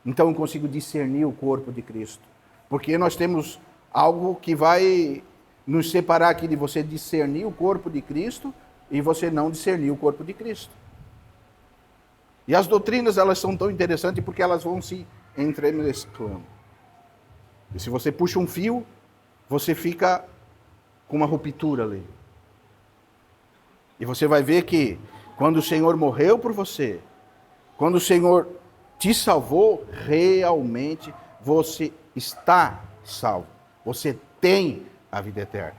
Então eu consigo discernir o corpo de Cristo. Porque nós temos algo que vai nos separar aqui de você discernir o corpo de Cristo e você não discernir o corpo de Cristo. E as doutrinas, elas são tão interessantes porque elas vão se entremesclando. E se você puxa um fio, você fica com uma ruptura ali. E você vai ver que quando o Senhor morreu por você, quando o Senhor te salvou, realmente você está salvo. Você tem a vida eterna.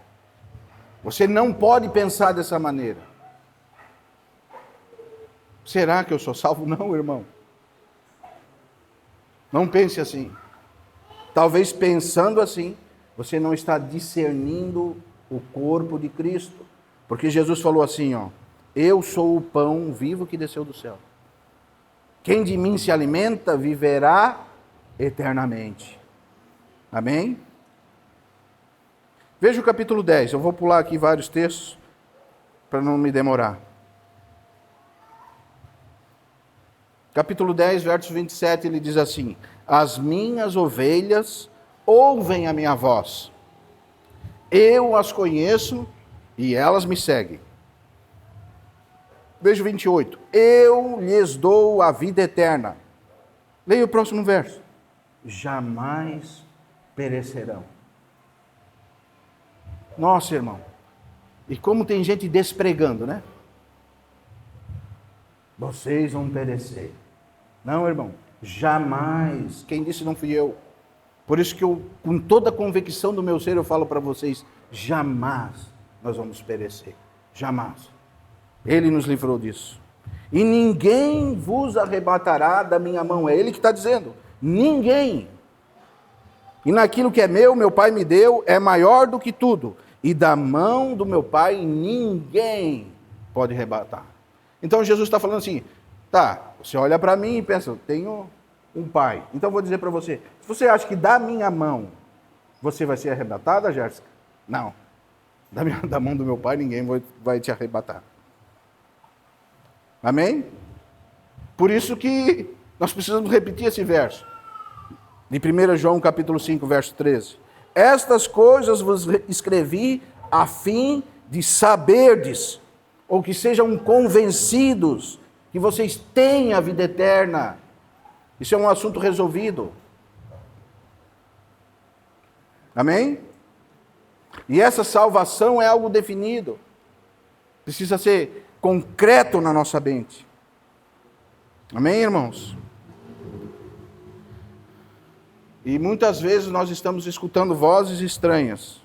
Você não pode pensar dessa maneira. Será que eu sou salvo? Não, irmão. Não pense assim. Talvez pensando assim, você não está discernindo o corpo de Cristo. Porque Jesus falou assim, ó: eu sou o pão vivo que desceu do céu. Quem de mim se alimenta viverá eternamente. Amém? Veja o capítulo 10. Eu vou pular aqui vários textos para não me demorar. Capítulo 10, verso 27, ele diz assim: as minhas ovelhas ouvem a minha voz. Eu as conheço e elas me seguem. Veja o 28. Eu lhes dou a vida eterna. Leia o próximo verso. Jamais perecerão. Nossa, irmão. E como tem gente despregando, né? Vocês vão perecer. Não, irmão. Jamais. Quem disse não fui eu. Por isso que eu, com toda a convicção do meu ser, eu falo para vocês: jamais nós vamos perecer. Jamais. Ele nos livrou disso. E ninguém vos arrebatará da minha mão. É Ele que está dizendo. Ninguém. E naquilo que é meu Pai me deu, é maior do que tudo. E da mão do meu Pai, ninguém pode arrebatar. Então Jesus está falando assim: tá, você olha para mim e pensa, eu tenho um pai. Então eu vou dizer para você, se você acha que da minha mão você vai ser arrebatada, Jéssica? Não. Da mão do meu pai ninguém vai te arrebatar. Amém? Por isso que nós precisamos repetir esse verso. De 1 João capítulo 5, verso 13. Estas coisas vos escrevi a fim de saberdes, ou que sejam convencidos, que vocês têm a vida eterna. Isso é um assunto resolvido. Amém? E essa salvação é algo definido. Precisa ser concreto na nossa mente. Amém, irmãos? E muitas vezes nós estamos escutando vozes estranhas,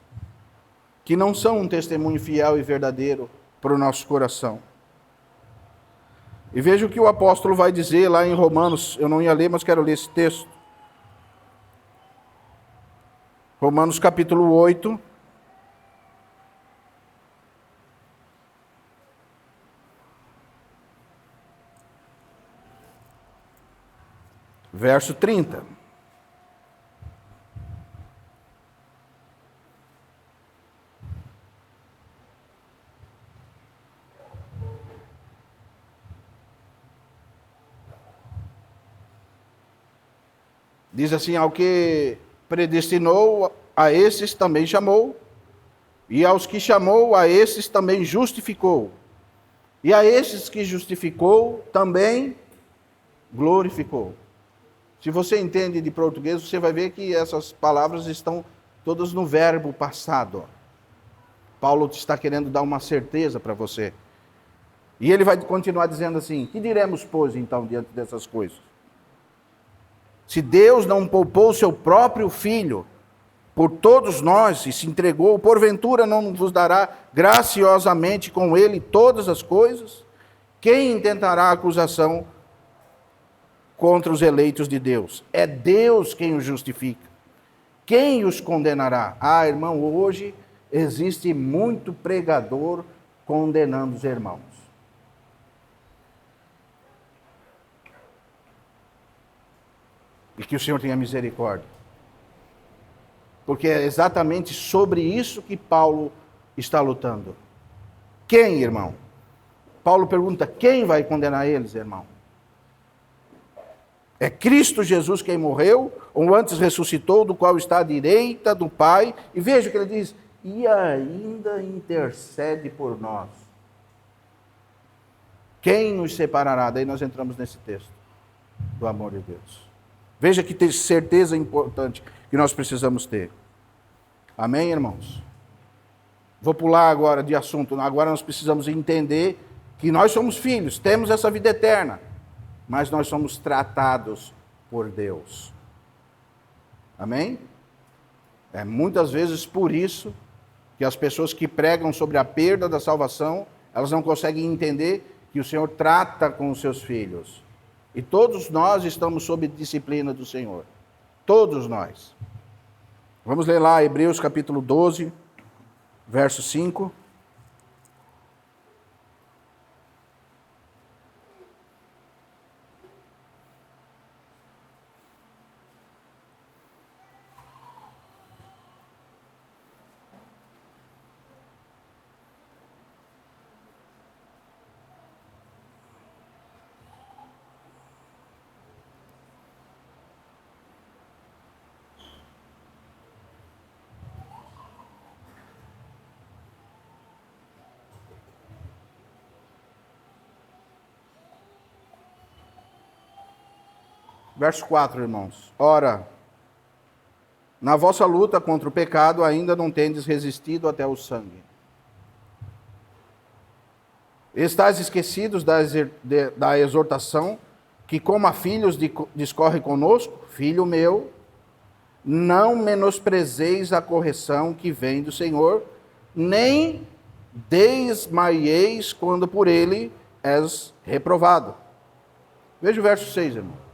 que não são um testemunho fiel e verdadeiro para o nosso coração. E veja o que o apóstolo vai dizer lá em Romanos. Eu não ia ler, mas quero ler esse texto. Romanos capítulo 8. Verso 30. Diz assim: ao que predestinou, a esses também chamou, e aos que chamou, a esses também justificou, e a esses que justificou, também glorificou. Se você entende de português, você vai ver que essas palavras estão todas no verbo passado. Paulo está querendo dar uma certeza para você. E ele vai continuar dizendo assim: que diremos, pois, então, diante dessas coisas? Se Deus não poupou seu próprio Filho por todos nós e se entregou, porventura não vos dará graciosamente com ele todas as coisas? Quem intentará acusação contra os eleitos de Deus? É Deus quem os justifica. Quem os condenará? Ah, irmão, hoje existe muito pregador condenando os irmãos. E que o Senhor tenha misericórdia. Porque é exatamente sobre isso que Paulo está lutando. Quem, irmão? Paulo pergunta, quem vai condenar eles, irmão? É Cristo Jesus quem morreu, ou antes ressuscitou, do qual está à direita do Pai. E veja o que ele diz, e ainda intercede por nós. Quem nos separará? Daí nós entramos nesse texto, do amor de Deus. Veja que certeza importante que nós precisamos ter. Amém, irmãos? Vou pular agora de assunto. Agora nós precisamos entender que nós somos filhos, temos essa vida eterna, mas nós somos tratados por Deus. Amém? É muitas vezes por isso que as pessoas que pregam sobre a perda da salvação, elas não conseguem entender que o Senhor trata com os seus filhos. E todos nós estamos sob disciplina do Senhor. Todos nós. Vamos ler lá Hebreus capítulo 12, verso 5. Verso 4, irmãos. Ora, na vossa luta contra o pecado ainda não tendes resistido até o sangue. Estais esquecidos da exortação que, como a filhos, discorre conosco? Filho meu, não menosprezeis a correção que vem do Senhor, nem desmaieis quando por ele és reprovado. Veja o verso 6, irmão.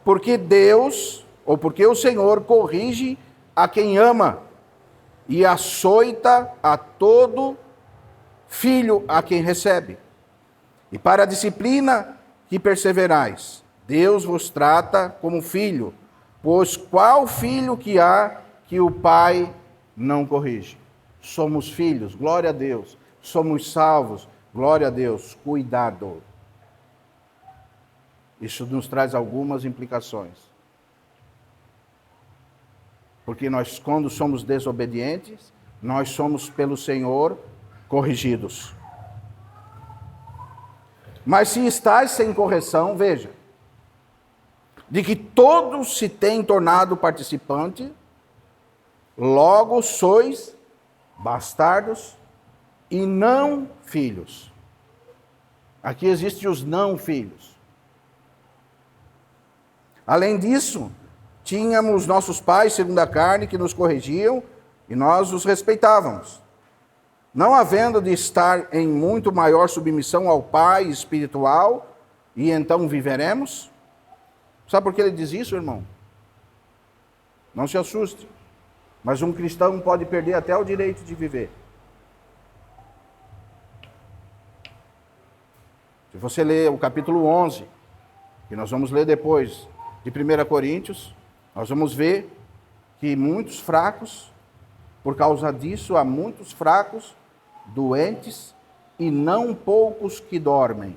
Porque Deus, ou porque o Senhor corrige a quem ama e açoita a todo filho a quem recebe. E para a disciplina que perseverais, Deus vos trata como filho, pois qual filho que há que o pai não corrige? Somos filhos, glória a Deus. Somos salvos, glória a Deus. Cuidado. Isso nos traz algumas implicações. Porque nós, quando somos desobedientes, nós somos pelo Senhor corrigidos. Mas se estáis sem correção, veja, de que todos se têm tornado participante, logo sois bastardos e não filhos. Aqui existem os não filhos. Além disso, tínhamos nossos pais, segundo a carne, que nos corrigiam, e nós os respeitávamos. Não havendo de estar em muito maior submissão ao Pai espiritual, e então viveremos? Sabe por que ele diz isso, irmão? Não se assuste. Mas um cristão pode perder até o direito de viver. Se você ler o capítulo 11, que nós vamos ler depois, de 1 Coríntios, nós vamos ver que muitos fracos, por causa disso, há muitos fracos, doentes e não poucos que dormem.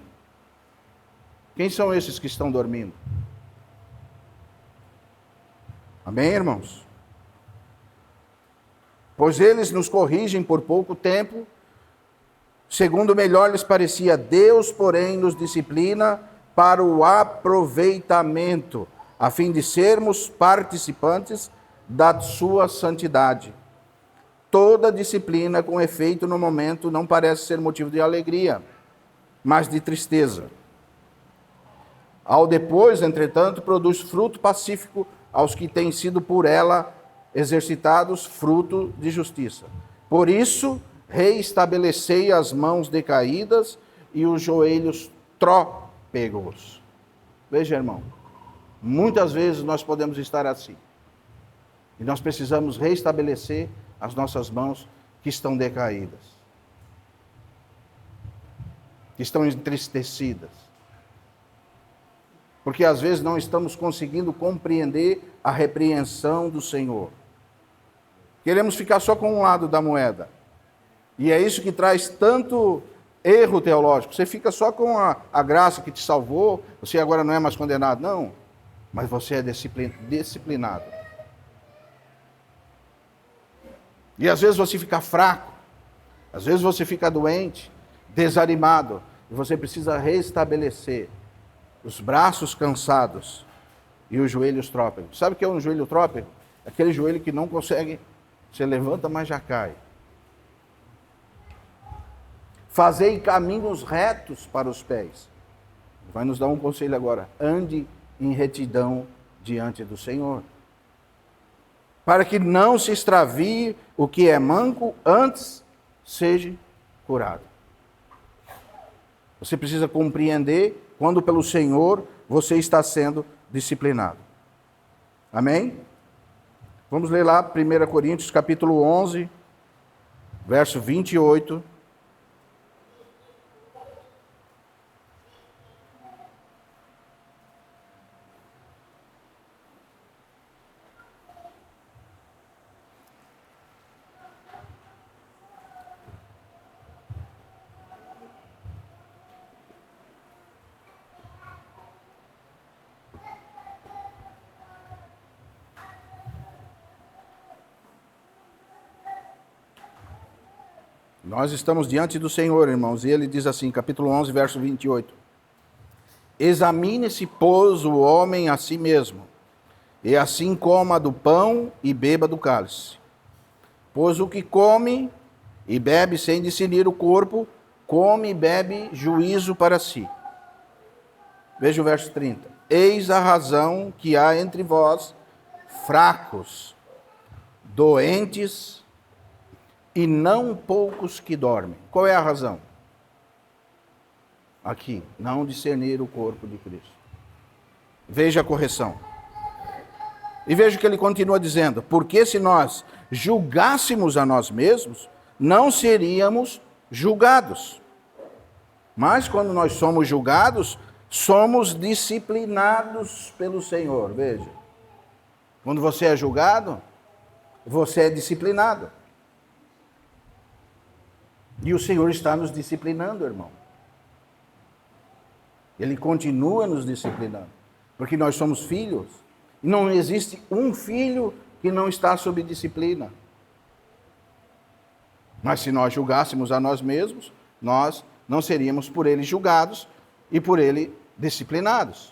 Quem são esses que estão dormindo? Amém, irmãos? Pois eles nos corrigem por pouco tempo, segundo melhor lhes parecia. Deus, porém, nos disciplina para o aproveitamento, a fim de sermos participantes da sua santidade. Toda disciplina com efeito no momento não parece ser motivo de alegria, mas de tristeza. Ao depois, entretanto, produz fruto pacífico aos que têm sido por ela exercitados fruto de justiça. Por isso, reestabelecei as mãos decaídas e os joelhos trôpegos. Veja, irmão, muitas vezes nós podemos estar assim. E nós precisamos reestabelecer as nossas mãos que estão decaídas, que estão entristecidas. Porque às vezes não estamos conseguindo compreender a repreensão do Senhor. Queremos ficar só com um lado da moeda. E é isso que traz tanto erro teológico. Você fica só com a graça que te salvou, você agora não é mais condenado. Não, mas você é disciplinado. E às vezes você fica fraco, às vezes você fica doente, desanimado, e você precisa restabelecer os braços cansados e os joelhos trôpegos. Sabe o que é um joelho trópego? Aquele joelho que não consegue, você levanta, mas já cai. Fazei caminhos retos para os pés. Vai nos dar um conselho agora. Ande em retidão diante do Senhor, para que não se extravie o que é manco, antes seja curado. Você precisa compreender quando pelo Senhor você está sendo disciplinado. Amém? Vamos ler lá 1 Coríntios capítulo 11, verso 28. Nós estamos diante do Senhor, irmãos, e ele diz assim, capítulo 11, verso 28. Examine-se, pois, o homem a si mesmo, e assim coma do pão e beba do cálice. Pois o que come e bebe sem discernir o corpo, come e bebe juízo para si. Veja o verso 30. Eis a razão que há entre vós fracos, doentes e não poucos que dormem. Qual é a razão? Aqui, não discernir o corpo de Cristo. Veja a correção. E veja que ele continua dizendo, porque se nós julgássemos a nós mesmos, não seríamos julgados. Mas quando nós somos julgados, somos disciplinados pelo Senhor. Veja, quando você é julgado, você é disciplinado. E o Senhor está nos disciplinando, irmão. Ele continua nos disciplinando, porque nós somos filhos. E não existe um filho que não está sob disciplina. Mas se nós julgássemos a nós mesmos, nós não seríamos por ele julgados e por ele disciplinados.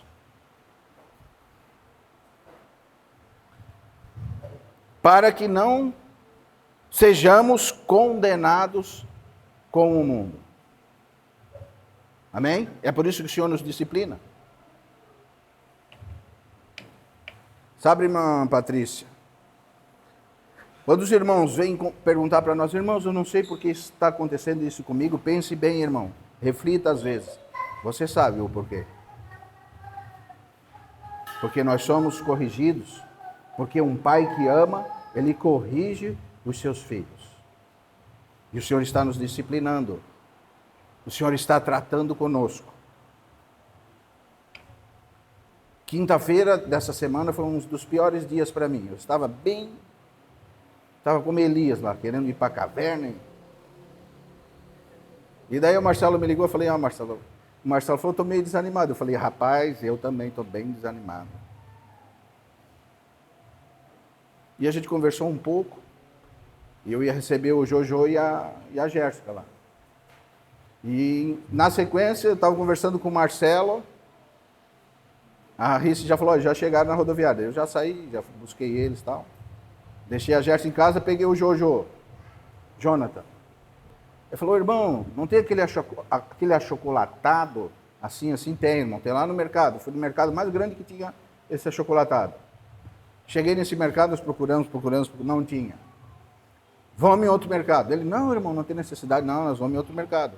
Para que não sejamos condenados com o mundo. Amém? É por isso que o Senhor nos disciplina. Sabe, irmã Patrícia, quando os irmãos vêm perguntar para nós, irmãos, eu não sei por que está acontecendo isso comigo, pense bem, irmão, reflita às vezes. Você sabe o porquê. Porque nós somos corrigidos, porque um pai que ama, ele corrige os seus filhos. E o Senhor está nos disciplinando. O Senhor está tratando conosco. Quinta-feira dessa semana foi um dos piores dias para mim. Eu estava como Elias lá, querendo ir para a caverna. E daí o Marcelo me ligou, eu falei, Marcelo. O Marcelo falou, estou meio desanimado. Eu falei, rapaz, eu também estou bem desanimado. E a gente conversou um pouco. E eu ia receber o Jojo e a Jéssica lá. E na sequência, eu estava conversando com o Marcelo. A Rice já falou, já chegaram na rodoviária. Eu já saí, já busquei eles e tal. Deixei a Jéssica em casa, peguei o Jojo, Jonathan. Ele falou, irmão, não tem aquele achocolatado Assim, assim tem, irmão. Tem lá no mercado. Fui no mercado mais grande que tinha esse achocolatado. Cheguei nesse mercado, nós procuramos, não tinha. Vamos em outro mercado. Ele, não, irmão, não tem necessidade, não, nós vamos em outro mercado.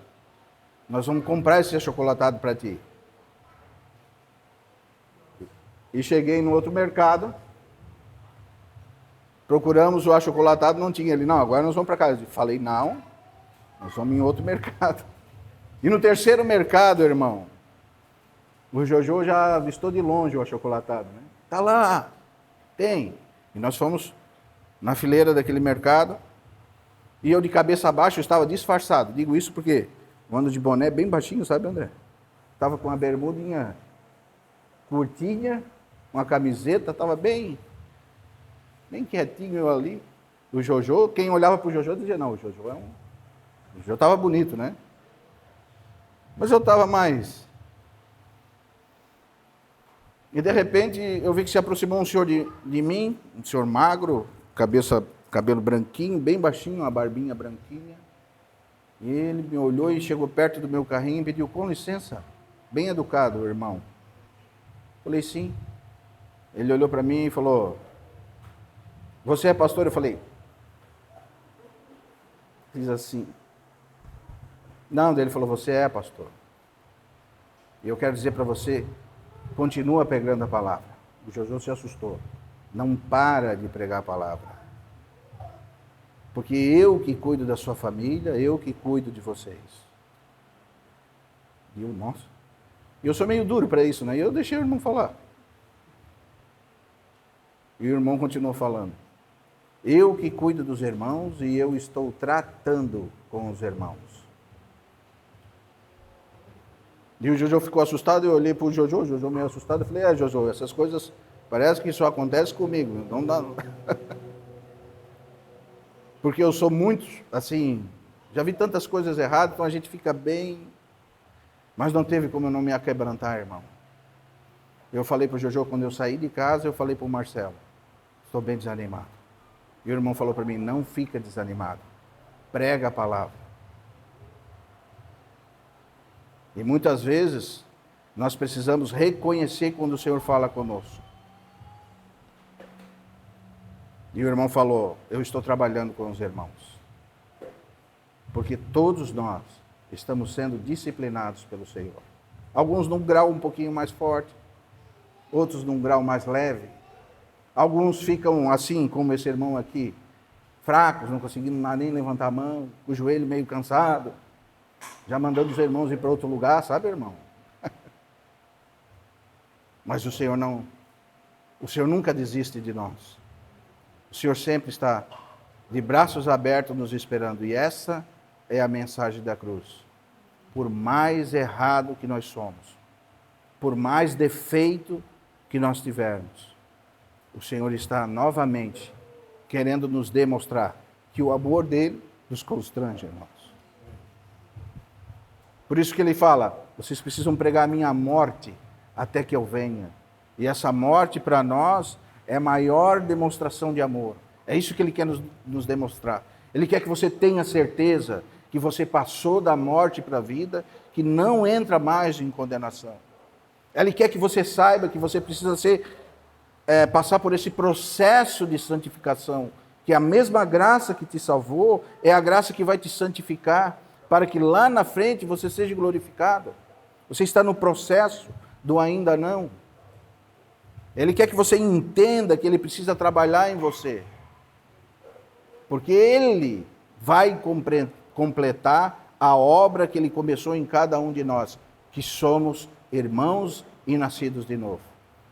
Nós vamos comprar esse achocolatado para ti. E cheguei no outro mercado, procuramos o achocolatado, não tinha. Ele, não, agora nós vamos para casa. Eu falei, não, nós vamos em outro mercado. E no terceiro mercado, irmão, o Jojo já avistou de longe o achocolatado, né? Tá lá, tem. E nós fomos na fileira daquele mercado, e eu de cabeça abaixo estava disfarçado. Digo isso porque eu ando de boné bem baixinho, sabe, André? Estava com uma bermudinha curtinha, uma camiseta, estava bem quietinho eu ali. O Jojo, quem olhava para o Jojo dizia, não, o Jojo O Jojo estava bonito, né? Mas eu estava mais. E de repente eu vi que se aproximou um senhor de mim, um senhor magro, cabelo branquinho, bem baixinho, uma barbinha branquinha. E ele me olhou e chegou perto do meu carrinho e pediu, com licença, bem educado, irmão. Falei, sim. Ele olhou para mim e falou, você é pastor? Eu falei, fiz assim. Não, ele falou, você é pastor. E eu quero dizer para você, continua pregando a palavra. O Jojo se assustou. Não para de pregar a palavra. Porque eu que cuido da sua família, eu que cuido de vocês. E eu, nossa. E eu sou meio duro para isso, né? E eu deixei o irmão falar. E o irmão continuou falando. Eu que cuido dos irmãos e eu estou tratando com os irmãos. E o Jojo ficou assustado, eu olhei para o Jojo meio assustado, eu falei, Jojo, essas coisas, parece que só acontece comigo, não dá... Porque eu sou muito, assim, já vi tantas coisas erradas, então a gente fica bem... Mas não teve como eu não me aquebrantar, irmão. Eu falei para o Jojo, quando eu saí de casa, eu falei para o Marcelo, estou bem desanimado. E o irmão falou para mim, não fica desanimado, prega a palavra. E muitas vezes, nós precisamos reconhecer quando o Senhor fala conosco. E o irmão falou, eu estou trabalhando com os irmãos. Porque todos nós estamos sendo disciplinados pelo Senhor. Alguns num grau um pouquinho mais forte, outros num grau mais leve. Alguns ficam assim, como esse irmão aqui, fracos, não conseguindo nem levantar a mão, com o joelho meio cansado, já mandando os irmãos ir para outro lugar, sabe, irmão? Mas o Senhor nunca desiste de nós. O Senhor sempre está de braços abertos nos esperando. E essa é a mensagem da cruz. Por mais errado que nós somos, por mais defeito que nós tivermos, o Senhor está novamente querendo nos demonstrar que o amor dele nos constrange, irmãos. Por isso que ele fala, vocês precisam pregar a minha morte até que eu venha. E essa morte para nós é a maior demonstração de amor. É isso que ele quer nos demonstrar. Ele quer que você tenha certeza que você passou da morte para a vida, que não entra mais em condenação. Ele quer que você saiba que você precisa passar por esse processo de santificação, que a mesma graça que te salvou é a graça que vai te santificar, para que lá na frente você seja glorificado. Você está no processo do ainda não. Ele quer que você entenda que ele precisa trabalhar em você. Porque ele vai completar a obra que ele começou em cada um de nós, que somos irmãos e nascidos de novo.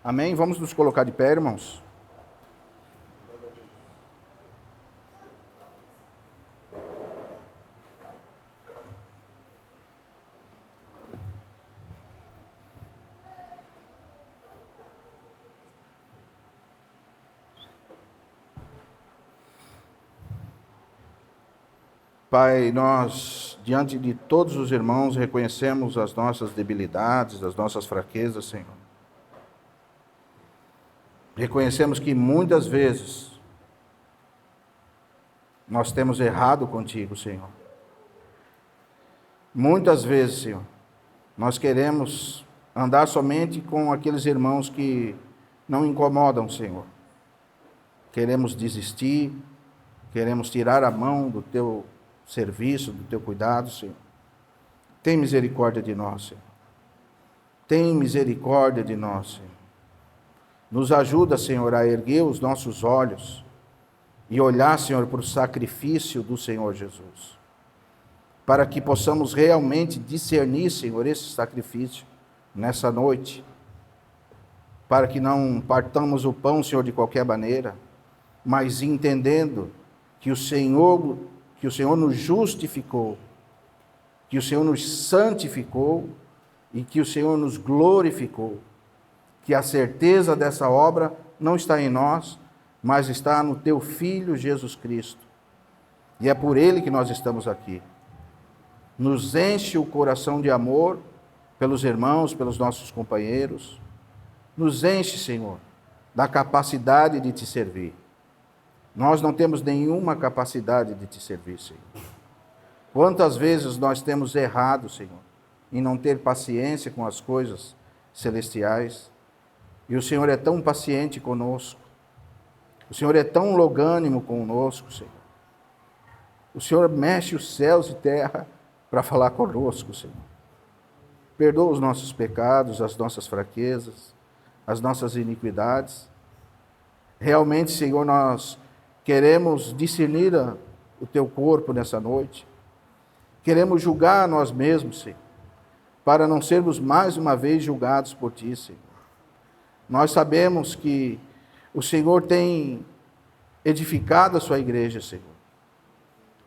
Amém? Vamos nos colocar de pé, irmãos. Pai, nós, diante de todos os irmãos, reconhecemos as nossas debilidades, as nossas fraquezas, Senhor. Reconhecemos que muitas vezes nós temos errado contigo, Senhor. Muitas vezes, Senhor, Nós queremos andar somente com aqueles irmãos que não incomodam, Senhor. Queremos desistir, queremos tirar a mão do teu serviço, do teu cuidado, Senhor. Tem misericórdia de nós, Senhor. Tem misericórdia de nós, Senhor. Nos ajuda, Senhor, a erguer os nossos olhos e olhar, Senhor, para o sacrifício do Senhor Jesus, para que possamos realmente discernir, Senhor, esse sacrifício nessa noite, para que não partamos o pão, Senhor, de qualquer maneira, mas entendendo que o Senhor nos justificou, que o Senhor nos santificou e que o Senhor nos glorificou, que a certeza dessa obra não está em nós, mas está no teu Filho Jesus Cristo. E é por ele que nós estamos aqui. Nos enche o coração de amor pelos irmãos, pelos nossos companheiros. Nos enche, Senhor, da capacidade de te servir. Nós não temos nenhuma capacidade de te servir, Senhor. Quantas vezes nós temos errado, Senhor, em não ter paciência com as coisas celestiais. E o Senhor é tão paciente conosco. O Senhor é tão longânimo conosco, Senhor. O Senhor mexe os céus e terra para falar conosco, Senhor. Perdoa os nossos pecados, as nossas fraquezas, as nossas iniquidades. Realmente, Senhor, nós queremos discernir o teu corpo nessa noite. Queremos julgar a nós mesmos, Senhor, para não sermos mais uma vez julgados por ti, Senhor. Nós sabemos que o Senhor tem edificado a sua igreja, Senhor.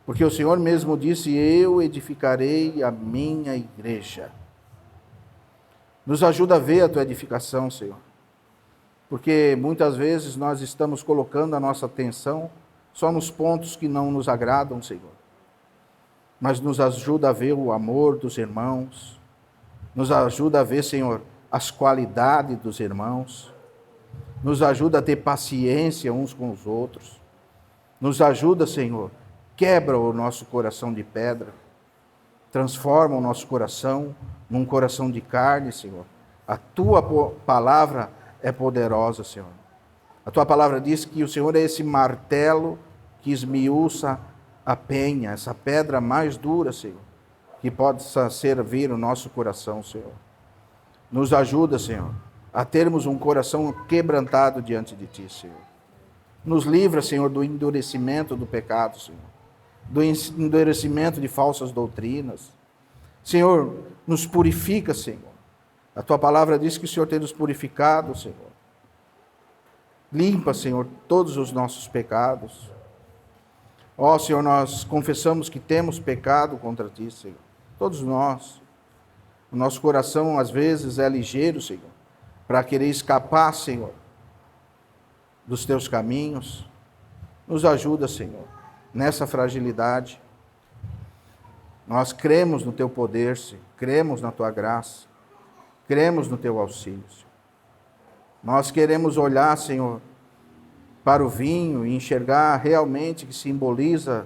Porque o Senhor mesmo disse: eu edificarei a minha igreja. Nos ajuda a ver a tua edificação, Senhor. Porque muitas vezes nós estamos colocando a nossa atenção só nos pontos que não nos agradam, Senhor. Mas nos ajuda a ver o amor dos irmãos. Nos ajuda a ver, Senhor, as qualidades dos irmãos. Nos ajuda a ter paciência uns com os outros. Nos ajuda, Senhor, quebra o nosso coração de pedra. Transforma o nosso coração num coração de carne, Senhor. A tua palavra é poderosa, Senhor. A tua palavra diz que o Senhor é esse martelo que esmiuça a penha, essa pedra mais dura, Senhor, que possa servir o nosso coração, Senhor. Nos ajuda, Senhor, a termos um coração quebrantado diante de ti, Senhor. Nos livra, Senhor, do endurecimento do pecado, Senhor. Do endurecimento de falsas doutrinas. Senhor, nos purifica, Senhor. A tua palavra diz que o Senhor tem nos purificado, Senhor. Limpa, Senhor, todos os nossos pecados. Ó, Senhor, nós confessamos que temos pecado contra ti, Senhor. Todos nós. O nosso coração, às vezes, é ligeiro, Senhor, para querer escapar, Senhor, dos teus caminhos. Nos ajuda, Senhor, nessa fragilidade. Nós cremos no teu poder, Senhor. Cremos na tua graça. Cremos no teu auxílio, Senhor. Nós queremos olhar, Senhor, para o vinho e enxergar realmente que simboliza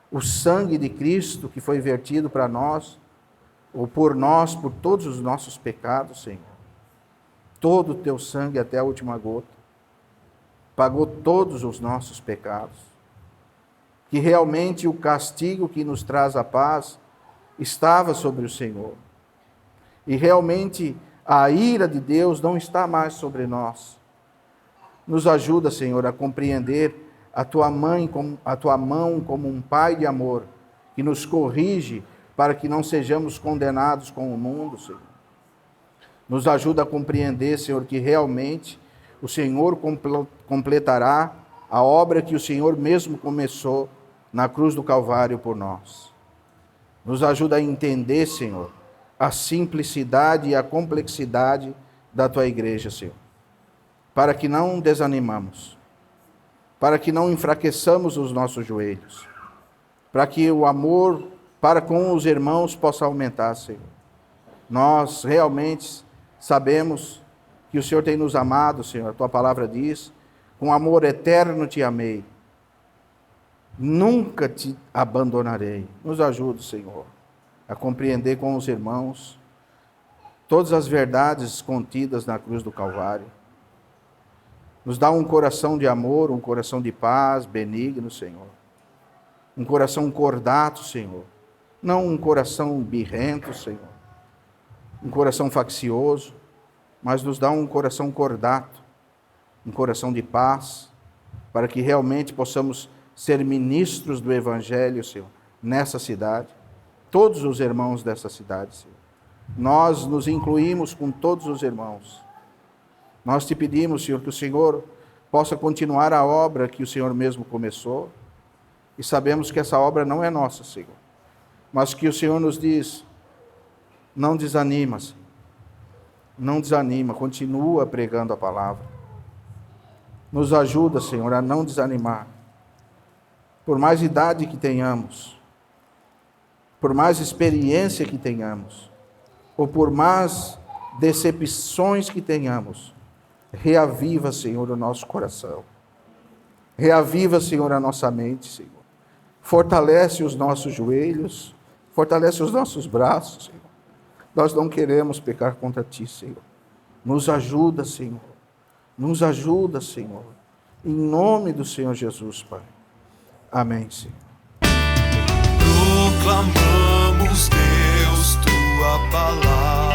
o sangue de Cristo que foi vertido para nós, ou por nós, por todos os nossos pecados, Senhor. Todo o teu sangue até a última gota pagou todos os nossos pecados. Que realmente o castigo que nos traz a paz estava sobre o Senhor. E realmente a ira de Deus não está mais sobre nós. Nos ajuda, Senhor, a compreender a tua mão como um pai de amor, que nos corrige para que não sejamos condenados com o mundo, Senhor. Nos ajuda a compreender, Senhor, que realmente o Senhor completará a obra que o Senhor mesmo começou na cruz do Calvário por nós. Nos ajuda a entender, Senhor, a simplicidade e a complexidade da tua igreja, Senhor. Para que não desanimamos, para que não enfraqueçamos os nossos joelhos, para que o amor para com os irmãos possa aumentar, Senhor. Nós realmente sabemos que o Senhor tem nos amado, Senhor. A tua palavra diz: com amor eterno te amei, nunca te abandonarei. Nos ajude, Senhor, a compreender com os irmãos todas as verdades contidas na cruz do Calvário. Nos dá um coração de amor, um coração de paz, benigno, Senhor. Um coração cordato, Senhor. Não um coração birrento, Senhor. Um coração faccioso, mas nos dá um coração cordato, um coração de paz, para que realmente possamos ser ministros do Evangelho, Senhor, nessa cidade. Todos os irmãos dessa cidade, Senhor. Nós nos incluímos com todos os irmãos. Nós te pedimos, Senhor, que o Senhor possa continuar a obra que o Senhor mesmo começou. E sabemos que essa obra não é nossa, Senhor. Mas que o Senhor nos diz, não desanima, Senhor. Não desanima, continua pregando a palavra. Nos ajuda, Senhor, a não desanimar. Por mais idade que tenhamos, por mais experiência que tenhamos, ou por mais decepções que tenhamos, reaviva, Senhor, o nosso coração. Reaviva, Senhor, a nossa mente, Senhor. Fortalece os nossos joelhos, fortalece os nossos braços, Senhor. Nós não queremos pecar contra Ti, Senhor. Nos ajuda, Senhor. Nos ajuda, Senhor. Em nome do Senhor Jesus, Pai. Amém, Senhor. Proclamamos, Deus, Tua palavra.